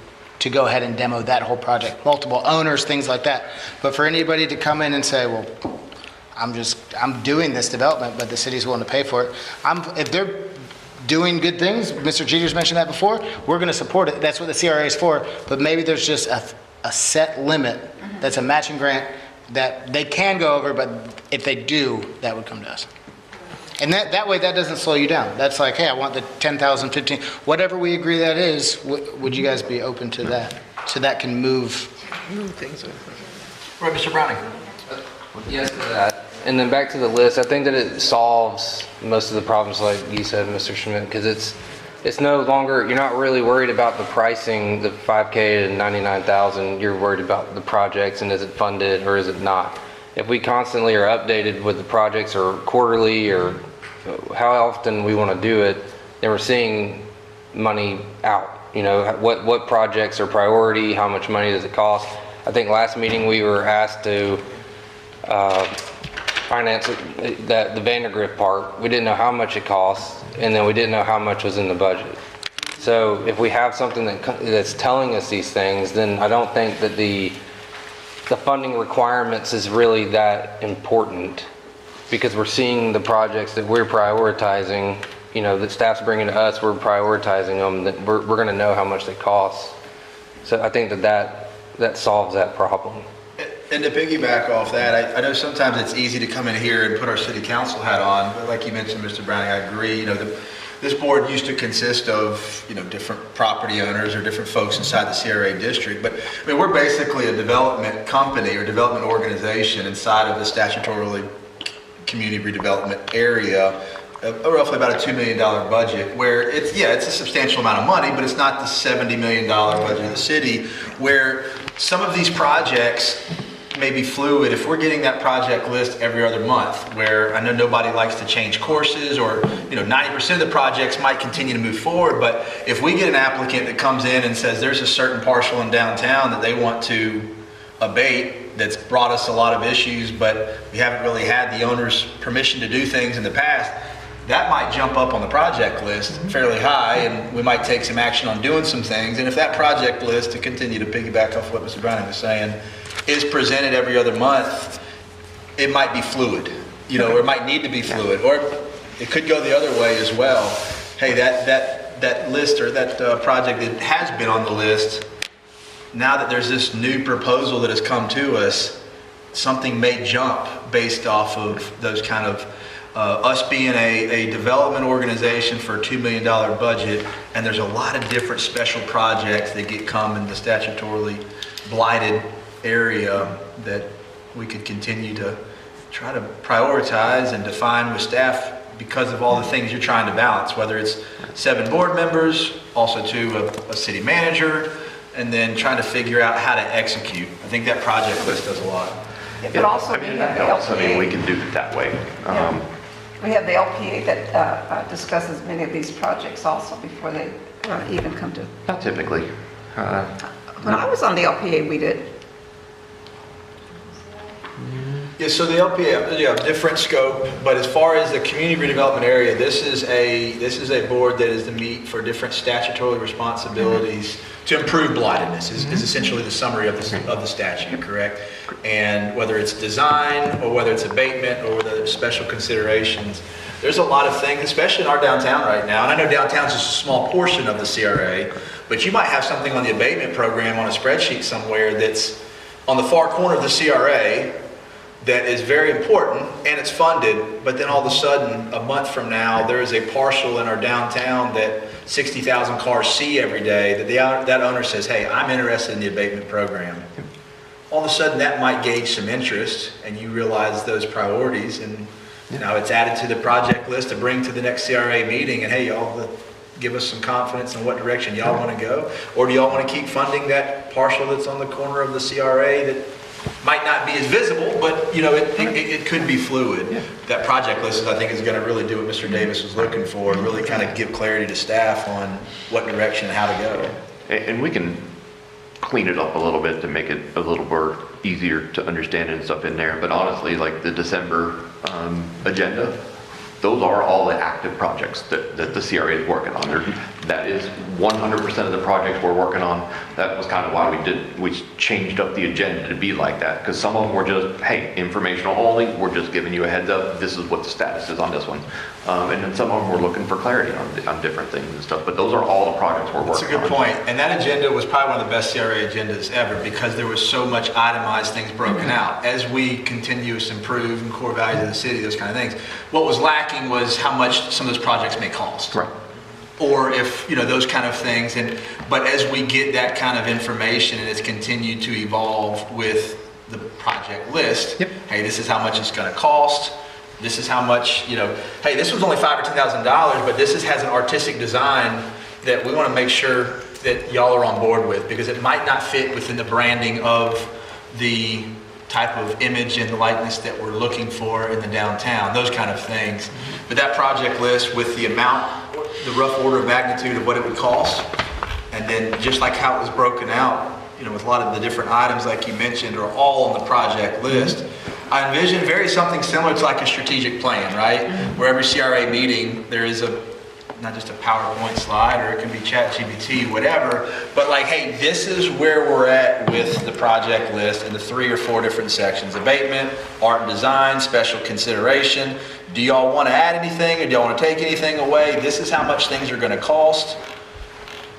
go ahead and demo that whole project. Multiple owners, things like that. But for anybody to come in and say, well, I'm doing this development, but the city's willing to pay for it. If they're doing good things, Mr. Jeter's mentioned that before, we're going to support it. That's what the CRA is for. But maybe there's just a set limit that's a matching grant that they can go over, but if they do, that would come to us. And that way, that doesn't slow you down. That's like, hey, I want the 10,000, 15, whatever we agree that is, would you guys be open to that? So that can move things over. Right, Mr. Browning. Yes to that. And then back to the list, I think that it solves most of the problems, like you said, Mr. Schmidt, because it's no longer, you're not really worried about the pricing, the 5K to 99,000. You're worried about the projects and is it funded or is it not? If we constantly are updated with the projects or quarterly or how often we want to do it, then we're seeing money out. What projects are priority, how much money does it cost? I think last meeting we were asked to finance the Vandergrift part. We didn't know how much it cost, and then we didn't know how much was in the budget. So if we have something that's telling us these things, then I don't think that the funding requirements is really that important, because we're seeing the projects that we're prioritizing, that staff's bringing to us, we're prioritizing them, that we're going to know how much they cost. So I think that solves that problem. And to piggyback off that, I know sometimes it's easy to come in here and put our city council hat on, but like you mentioned, Mr. Browning, I agree. This board used to consist of, different property owners or different folks inside the CRA district. But I mean, we're basically a development company or development organization inside of the statutorily community redevelopment area, roughly about a $2 million budget, where it's a substantial amount of money, but it's not the $70 million budget of the city, where some of these projects may be fluid. If we're getting that project list every other month, where I know nobody likes to change courses, or 90% of the projects might continue to move forward, but if we get an applicant that comes in and says there's a certain parcel in downtown that they want to abate that's brought us a lot of issues, but we haven't really had the owner's permission to do things in the past, that might jump up on the project list fairly high, and we might take some action on doing some things. And if that project list, to continue to piggyback off what Mr. Browning was saying, is presented every other month, it might be fluid, or it might need to be fluid, or it could go the other way as well. Hey, that list or that project that has been on the list, now that there's this new proposal that has come to us, something may jump based off of those kind of us being a development organization for a $2 million budget, and there's a lot of different special projects that come in the statutorily blighted area that we could continue to try to prioritize and define with staff because of all the things you're trying to balance, whether it's 7 board members, also too a city manager, and then trying to figure out how to execute. I think that project list does a lot. Yeah, but also we have the LPA. We can do it that way. We have the LPA that discusses many of these projects also before they even come to. Not typically. When I was on the LPA, we did. Yeah, so the LPA, different scope, but as far as the community redevelopment area, this is a board that is to meet for different statutory responsibilities to improve blightedness is essentially the summary of the statute, correct? And whether it's design or whether it's abatement or whether it's special considerations, there's a lot of things, especially in our downtown right now. And I know downtown's just a small portion of the CRA, but you might have something on the abatement program on a spreadsheet somewhere that's on the far corner of the CRA that is very important and it's funded, but then all of a sudden, a month from now, there is a parcel in our downtown that 60,000 cars see every day that owner says, hey, I'm interested in the abatement program. All of a sudden, that might gauge some interest and you realize those priorities, and now it's added to the project list to bring to the next CRA meeting, and hey, y'all, give us some confidence in what direction y'all want to go. Or do y'all want to keep funding that parcel that's on the corner of the CRA that might not be as visible, but it could be fluid. Yeah. That project list, I think, is going to really do what Mr. Davis was looking for, really kind of give clarity to staff on what direction and how to go. And we can clean it up a little bit to make it a little more easier to understand and stuff in there. But honestly, like the December agenda, those are all the active projects that the CRA is working on. That is 100% of the projects we're working on. That was kind of why we changed up the agenda to be like that, because some of them were just, hey, informational only, we're just giving you a heads up, this is what the status is on this one. And then some of them were looking for clarity on different things and stuff, but those are all the projects we're working on. That's a good point. And that agenda was probably one of the best CRA agendas ever, because there was so much itemized things broken out. As we continuously improve and core values of the city, those kind of things, what was lacking was how much some of those projects may cost. Right. Or if, those kind of things. But as we get that kind of information and it's continued to evolve with the project list, hey, this is how much it's going to cost. This is how much, hey, this was only $5,000 or $10,000, but this has an artistic design that we want to make sure that y'all are on board with, because it might not fit within the branding of the type of image and the likeness that we're looking for in the downtown, those kind of things. But that project list with the amount, the rough order of magnitude of what it would cost, and then just like how it was broken out, with a lot of the different items like you mentioned are all on the project list. I envision something similar to like a strategic plan, right? Where every CRA meeting there is not just a PowerPoint slide, or it can be ChatGPT, whatever, but like, hey, this is where we're at with the project list in the 3 or 4 different sections: abatement, art and design, special consideration. Do y'all want to add anything, or do y'all want to take anything away? This is how much things are going to cost.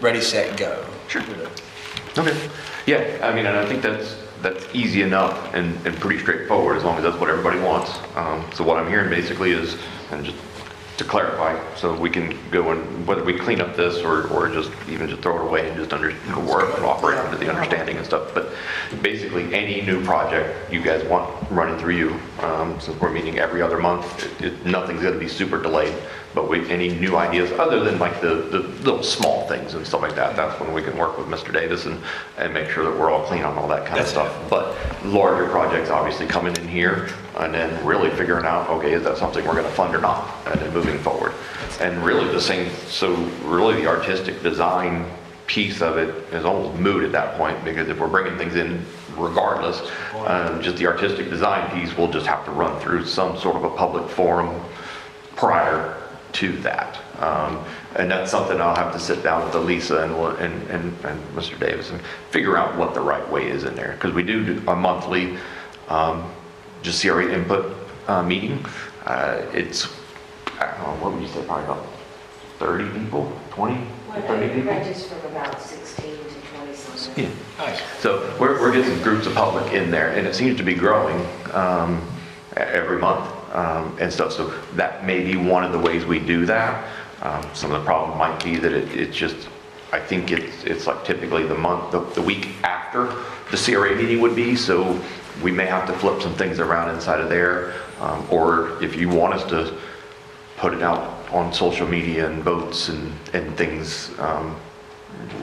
Ready, set, go. Sure. Okay. Yeah, and I think that's easy enough and pretty straightforward, as long as that's what everybody wants. So what I'm hearing basically is, and just to clarify, so we can go and whether we clean up this or just throw it away and just work and operate under the understanding and stuff. But basically, any new project you guys want running through you, since we're meeting every other month, nothing's going to be super delayed. But any new ideas other than like the little small things and stuff like that, that's when we can work with Mr. Davis and make sure that we're all clean on all that kind of stuff. But larger projects obviously coming in here and then really figuring out, okay, is that something we're going to fund or not, and then moving forward. And really the same, so really the artistic design piece of it is almost moot at that point, because if we're bringing things in regardless, just the artistic design piece will just have to run through some sort of a public forum prior to that. And that's something I'll have to sit down with Elisa and Mr. Davis and figure out what the right way is in there. Because we do a monthly just CRA input meeting. It's, I don't know, what would you say, probably about 30 people, 20 to 30 people? It ranges from about 16 to 20 something. Yeah. Nice. So we're getting groups of public in there, and it seems to be growing every month and stuff. So that may be one of the ways we do that. Some of the problem might be that it's just, I think it's like typically the week after the CRA meeting would be. So we may have to flip some things around inside of there, or if you want us to put it out on social media and votes and things,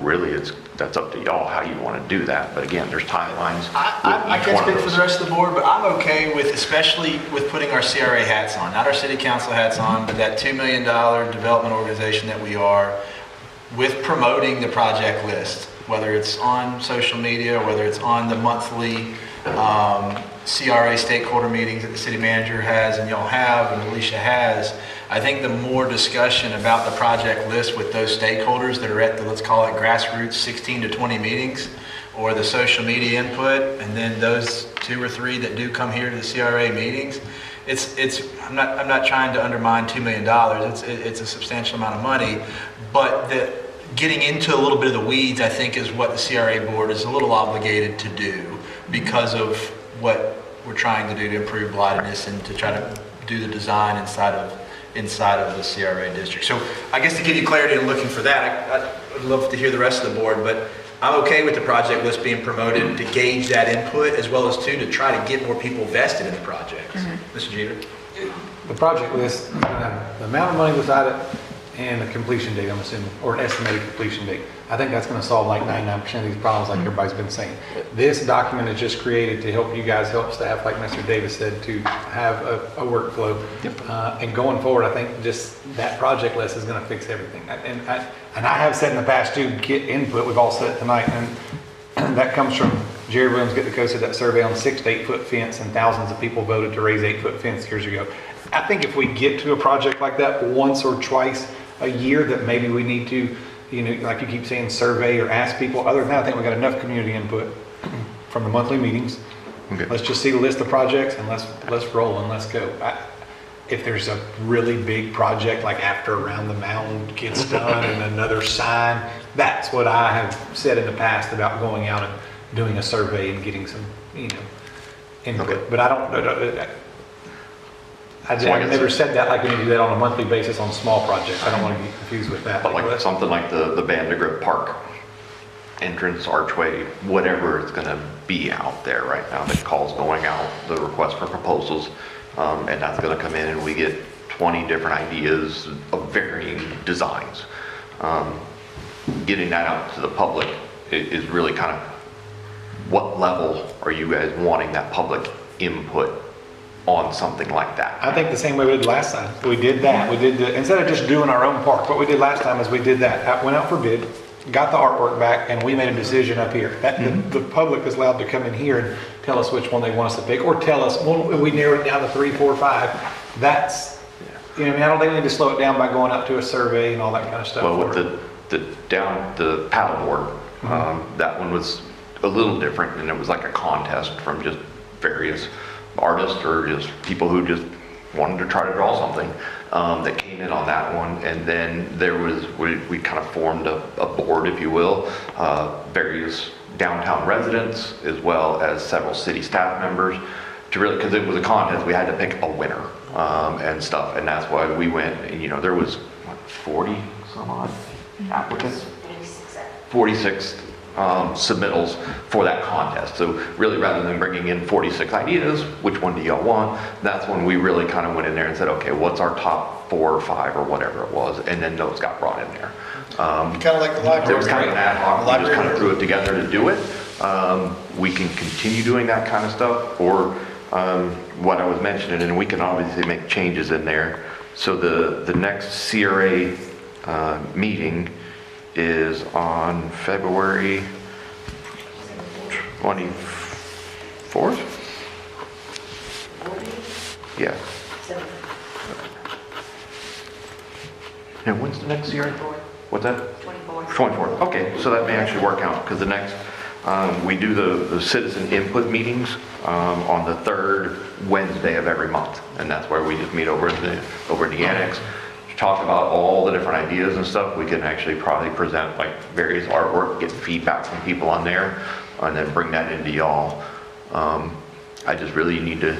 really that's up to y'all how you want to do that. But again, there's timelines. I can't speak for the rest of the board, but I'm okay with, especially with putting our CRA hats on, not our city council hats on, but that $2 million development organization that we are, with promoting the project list, whether it's on social media or whether it's on the monthly CRA stakeholder meetings that the city manager has and y'all have and Alicia has. I think the more discussion about the project list with those stakeholders that are at the, let's call it grassroots 16 to 20 meetings, or the social media input, and then those 2 or 3 that do come here to the CRA meetings, I'm not trying to undermine $2 million. It's a substantial amount of money, but getting into a little bit of the weeds, I think, is what the CRA board is a little obligated to do because of what we're trying to do to improve blightiness and to try to do the design inside of the CRA district. So I guess to give you clarity and looking for that, I'd love to hear the rest of the board, but I'm okay with the project list being promoted to gauge that input, as well as to try to get more people vested in the projects. Mr. Jeter? The project list, the amount of money beside it and the completion date, I'm assuming, or an estimated completion date. I think that's going to solve like 99% of these problems, like everybody's been saying. This document is just created to help you guys, help staff, like Mr. Davis said, to have a workflow. And going forward, I think just that project list is going to fix everything. And I have said in the past too, get input. We've all said it tonight, and that comes from Jerry Williams getting the coast of that survey on 6 to 8 foot fence, and thousands of people voted to raise 8 foot fence years ago. I think if we get to a project like that once or twice a year, that maybe we need to, like you keep saying, survey or ask people. Other than that, I think we got enough community input from the monthly meetings. Okay. Let's just see the list of projects and let's roll and let's go. If there's a really big project, like after Around the Mound gets done and another sign, that's what I have said in the past about going out and doing a survey and getting some, input. Okay. But I don't. I've never said that like we need to do that on a monthly basis on small projects. I don't want to get confused with that. But like something like the Vandergrift Park entrance, archway, whatever it's going to be out there right now, the call's going out, the request for proposals, and that's going to come in and we get 20 different ideas of varying designs. Getting that out to the public is really kind of what level are you guys wanting that public input on something like that? I think the same way we did last time. We did that. We did instead of just doing our own park, what we did last time is we did that. Went out for bid, got the artwork back, and we made a decision up here. The public is allowed to come in here and tell us which one they want us to pick, or tell us, well, we narrowed it down to 3, 4, 5. That's, I don't think we need to slow it down by going out to a survey and all that kind of stuff. Well, with the paddleboard, that one was a little different, and it was like a contest from just various artists or just people who just wanted to try to draw something that came in on that one. And then there was, we kind of formed a board, if you will, various downtown residents as well as several city staff members to really, because it was a contest, we had to pick a winner and stuff. And that's why we went, and there was what, 40 some odd applicants? 46 submittals for that contest. So really, rather than bringing in 46 ideas, which one do y'all want? That's when we really kind of went in there and said, okay, what's our top 4 or 5 or whatever it was, and then those got brought in there. Kind of like the library. There was kind of an ad hoc, we just kind of threw it together to do it. We can continue doing that kind of stuff, or what I was mentioning, and we can obviously make changes in there. So the next CRA meeting is on February 24th? Yeah. And when's the next CRA? What's that? 24th. 24th. Okay, so that may actually work out, because the next, we do the citizen input meetings on the third Wednesday of every month. And that's where we just meet over in the annex, talk about all the different ideas and stuff. We can actually probably present like various artwork, get feedback from people on there, and then bring that into y'all. I just really need to,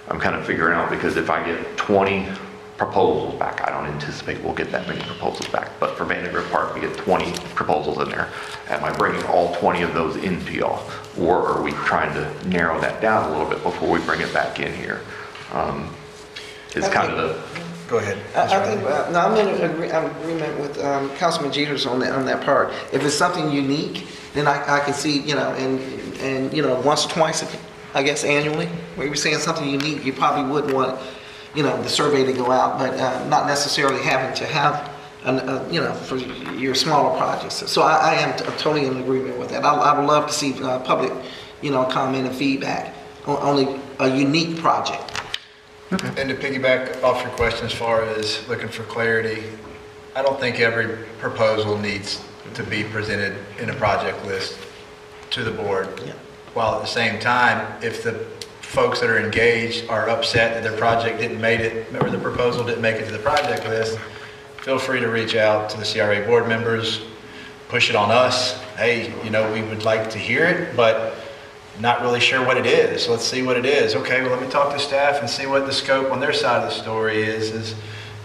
I'm kind of figuring out, because if I get 20 proposals back, I don't anticipate we'll get that many proposals back, but for Vanderbilt Park, we get 20 proposals in there. Am I bringing all 20 of those into y'all? Or are we trying to narrow that down a little bit before we bring it back in here? It's kind of the... Go ahead. I think, no, I'm in agreement with Councilman Jeters on that part. If it's something unique, then I can see, and once or twice, I guess annually, where you're saying something unique, you probably would want, the survey to go out, but not necessarily having to have, for your smaller projects. So I am totally in agreement with that. I would love to see public, comment and feedback on a unique project. Okay. And to piggyback off your question as far as looking for clarity, I don't think every proposal needs to be presented in a project list to the board. Yeah. While at the same time, if the folks that are engaged are upset that their project didn't make it, or the proposal didn't make it to the project list, feel free to reach out to the CRA board members, push it on us. Hey, we would like to hear it, but not really sure what it is. Let's see what it is. Okay, well, let me talk to staff and see what the scope on their side of the story is. As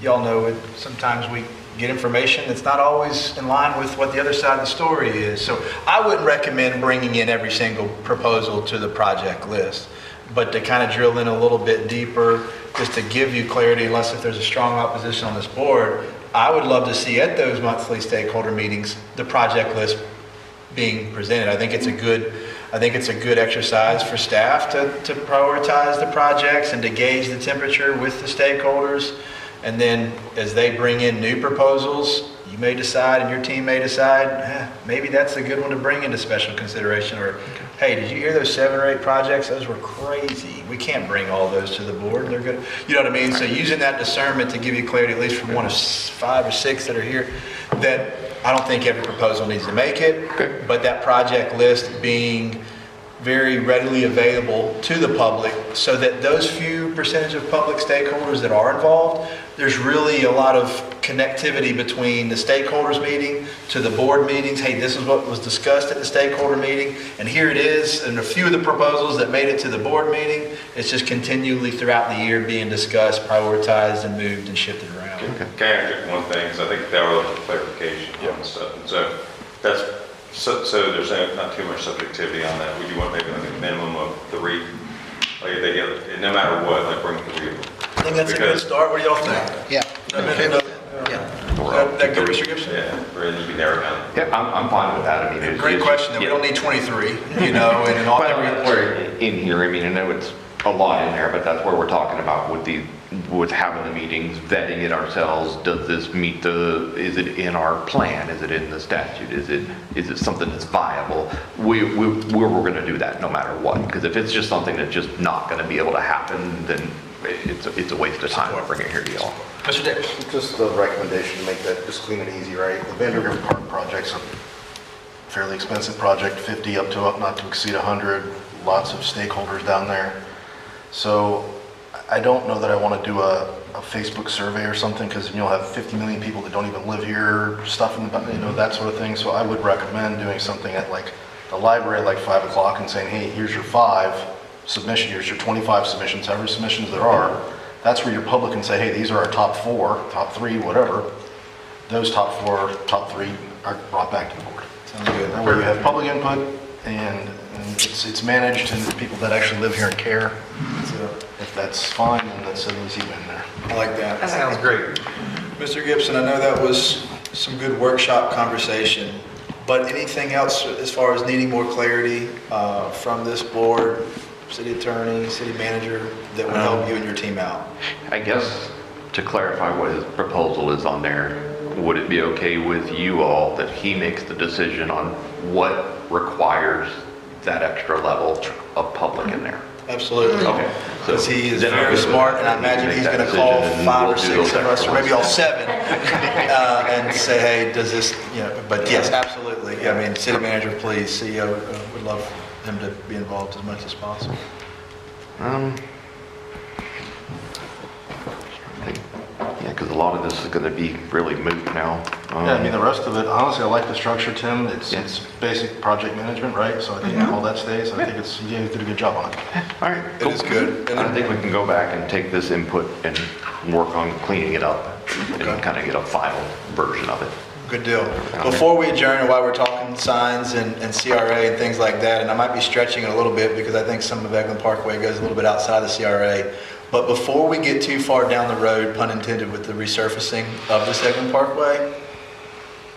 y'all know, sometimes we get information that's not always in line with what the other side of the story is. So I wouldn't recommend bringing in every single proposal to the project list, but to kind of drill in a little bit deeper, just to give you clarity, unless if there's a strong opposition on this board, I would love to see at those monthly stakeholder meetings, the project list being presented. I think it's a good exercise for staff to prioritize the projects and to gauge the temperature with the stakeholders. And then as they bring in new proposals, you may decide and your team may decide, maybe that's a good one to bring into special consideration. Or, hey, did you hear those 7 or 8 projects? Those were crazy. We can't bring all those to the board. They're good. You know what I mean? So using that discernment to give you clarity, at least from one of 5 or 6 that are here, that I don't think every proposal needs to make it, but that project list being very readily available to the public, so that those few percentage of public stakeholders that are involved, there's really a lot of connectivity between the stakeholders meeting to the board meetings. Hey, this is what was discussed at the stakeholder meeting, and here it is, and a few of the proposals that made it to the board meeting, it's just continually throughout the year being discussed, prioritized, and moved and shifted around. Okay. Can I interject one thing? Because I think that was clarification on stuff. And so that's so there's not too much subjectivity on that. Would you want maybe like a minimum of 3? Like they get, no matter what, like bring 3 of them. I think that's a good start. What do y'all think? Yeah. That good, Mr. Gibson? Yeah, or you can narrow down. Yeah, I'm fine with that. I mean, Great question. We don't need 23, and in all we're in here, I know it's a lot in there, but that's where we're talking about with having the meetings, vetting it ourselves. Does this meet is it in our plan? Is it in the statute? Is it something that's viable? We're going to do that no matter what, because if it's just something that's just not going to be able to happen, then it's a waste of time to bring it here to y'all. Mr. Davis. Just the recommendation to make that just clean and easy, right? The Vanderbilt Park project's a fairly expensive project, 50 up not to exceed 100, lots of stakeholders down there. So I don't know that I want to do a Facebook survey or something, because you'll have 50 million people that don't even live here, stuff in the, that sort of thing. So I would recommend doing something at like the library at like 5 o'clock and saying, hey, here's your 5 submissions, here's your 25 submissions, however many submissions there are. That's where your public can say, hey, these are our top 4, top 3, whatever. Those top 4, top 3 are brought back to the board. Sounds good. That way you have public input and it's managed, and people that actually live here and care. So if that's fine, then that's an easy win there. I like that. That sounds great. Mr. Gibson, I know that was some good workshop conversation, but anything else as far as needing more clarity from this board, city attorney, city manager, that would help you and your team out? I guess to clarify what his proposal is on there, would it be okay with you all that he makes the decision on what requires that extra level of public in there? Absolutely. Okay. Because he is very smart, and I imagine he's going to call 5 or 6 of us, or maybe all 7, and say, hey, does this, but yes, absolutely. I mean, city manager, please, CEO, would love him to be involved as much as possible. Yeah, because a lot of this is going to be really moot now. Yeah, I mean, the rest of it, honestly, I like the structure, Tim. It's basic project management, right? So I think all that stays. I think you did a good job on it. All right, It is good. I think we can go back and take this input and work on cleaning it up and kind of get a final version of it. Good deal. Before we adjourn, and while we're talking signs and CRA and things like that, and I might be stretching it a little bit because I think some of Eglin Parkway goes a little bit outside the CRA, but before we get too far down the road, pun intended, with the resurfacing of this Eglin Parkway,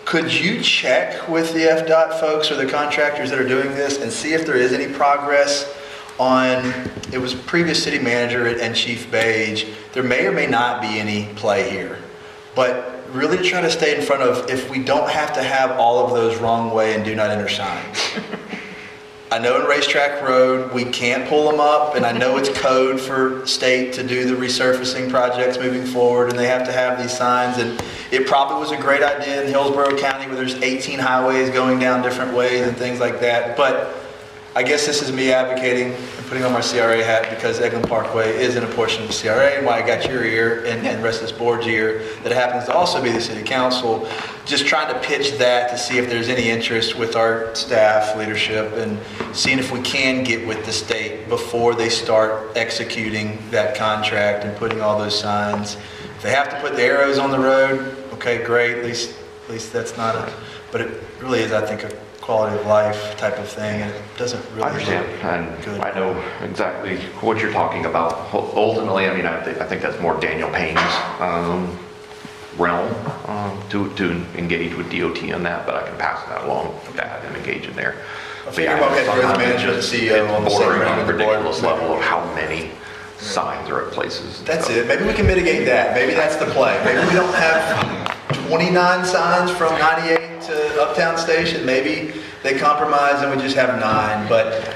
could you check with the FDOT folks or the contractors that are doing this and see if there is any progress on, it was previous city manager and Chief Beige, there may or may not be any play here, but really try to stay in front of, if we don't have to have all of those wrong way and do not enter signs. I know in Racetrack Road, we can't pull them up, and I know it's code for state to do the resurfacing projects moving forward, and they have to have these signs, and it probably was a great idea in Hillsborough County where there's 18 highways going down different ways and things like that, but I guess this is me advocating and putting on my CRA hat because Eglin Parkway is in a portion of the CRA, and why I got your ear and the rest of this board's ear that happens to also be the city council, just trying to pitch that to see if there's any interest with our staff, leadership, and seeing if we can get with the state before they start executing that contract and putting all those signs. If they have to put the arrows on the road, okay, great, at least that's not a, but it really is, I think, a quality of life type of thing, and it doesn't really I understand, and good. I know exactly what you're talking about. Ultimately, I mean, I think that's more Daniel Payne's realm to engage with DOT on that, but I can pass that along to have him engage in there. I figure about getting growth manager and CEO on the same bordering round on with the the board. ridiculous level of how many signs are at places. That's it. Maybe we can mitigate that. Maybe that's the play. Maybe we don't have 29 signs from 98 to Uptown Station. Maybe they compromise and we just have 9. But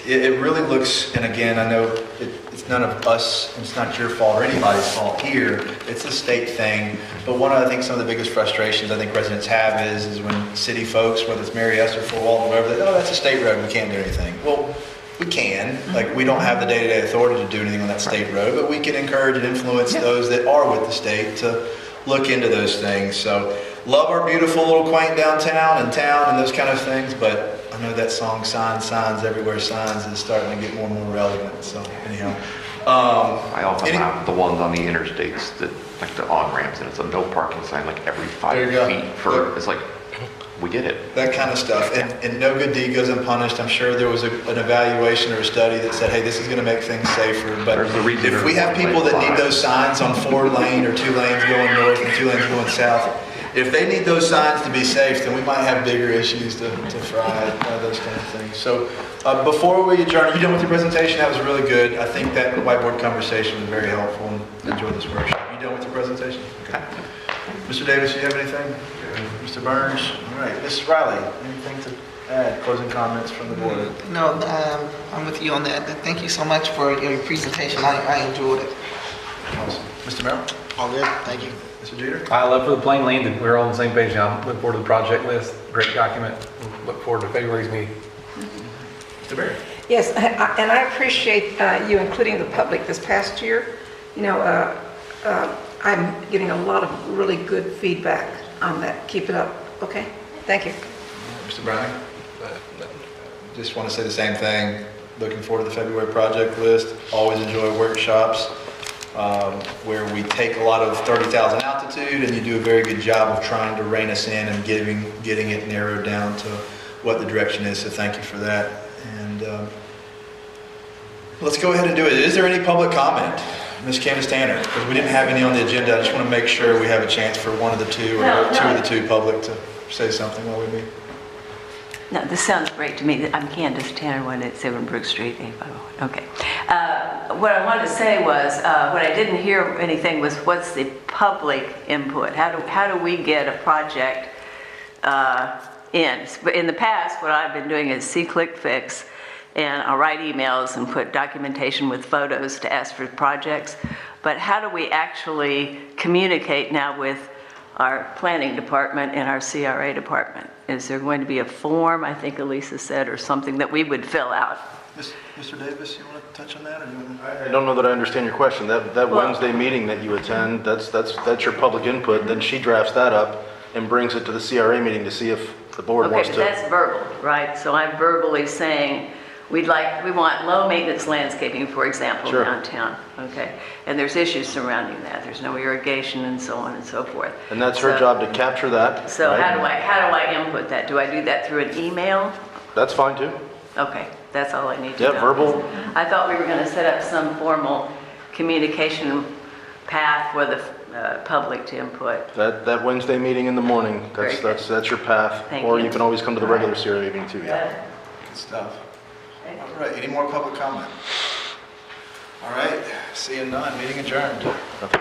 it really looks, and again, I know it's none of us, it's not your fault or anybody's fault here. It's a state thing. But one of, I think, some of the biggest frustrations I think residents have is when city folks, whether it's Mary Esther, Fort Walton, wherever, they, oh, that's a state road, we can't do anything. Well, we can. Like, we don't have the day-to-day authority to do anything on that state road, but we can encourage and influence those that are with the state to look into those things. So, love our beautiful little quaint downtown and town and those kind of things, but I know that song, Signs Everywhere Signs, is starting to get more and more relevant. So, anyhow. I often have the ones on the interstates that, like the on-ramps, and it's a no parking sign like every 5 feet for, it's like, we get it. That kind of stuff. And no good deed goes unpunished. I'm sure there was an evaluation or a study that said, hey, this is going to make things safer. But if we have people that need those signs on 4-lane or 2 lanes going north and 2 lanes going south, if they need those signs to be safe, then we might have bigger issues to fry, those kind of things. So before we adjourn, are you done with your presentation? That was really good. I think that whiteboard conversation was very helpful, and enjoyed this workshop. You done with your presentation? Okay. Mr. Davis, you have anything? Mr. Burns? All right. Mrs. Riley, anything to add? Closing comments from the board? No, I'm with you on that. Thank you so much for your presentation. I enjoyed it. Awesome. Mr. Merrill? All good, thank you. Mr. Jeter? I love for the plane landed. We're all on the same page now. Look forward to the project list. Great document. Look forward to February's meeting. Mr. Barry? Yes, and I appreciate you including the public this past year. You know, I'm getting a lot of really good feedback on that. Keep it up, okay? Thank you. Mr. Browning? Just want to say the same thing. Looking forward to the February project list. Always enjoy workshops where we take a lot of 30,000 altitude and you do a very good job of trying to rein us in and getting it narrowed down to what the direction is. So thank you for that. And let's go ahead and do it. Is there any public comment? Ms. Candace Tanner, because we didn't have any on the agenda. I just want to make sure we have a chance for one of the two or two of the two public to say something while we meet. No, this sounds great to me. I'm Candace Tanner, 187 Brook Street, 851. Okay. What I wanted to say was, what I didn't hear anything was, what's the public input? How do we get a project in? In the past, what I've been doing is see, click, fix, and I'll write emails and put documentation with photos to ask for projects. but how do we actually communicate now with our planning department and our CRA department? Is there going to be a form, I think Elisa said, or something that we would fill out? Mr. Davis, you want to touch on that, or you want I don't know that I understand your question. That Well- Wednesday meeting that you attend, that's your public input, then she drafts that up and brings it to the CRA meeting to see if the board Okay, wants but to. that's verbal, right? So I'm verbally saying, we want low maintenance landscaping, for example, Sure. downtown, okay? And there's issues surrounding that. There's no irrigation and so on and so forth. And that's her So- job to capture that. So right? how do I input that? Do I do that through an email? That's fine too. Okay, that's all I need to know. Yeah, verbal. I thought we were going to set up some formal communication path for the public to input. That Wednesday meeting in the morning, Very good. that's your path. Thank Or you. you can always come to the regular CRA meeting too, yeah. Good stuff. All right, any more public comment? All right, seeing none, meeting adjourned. Okay.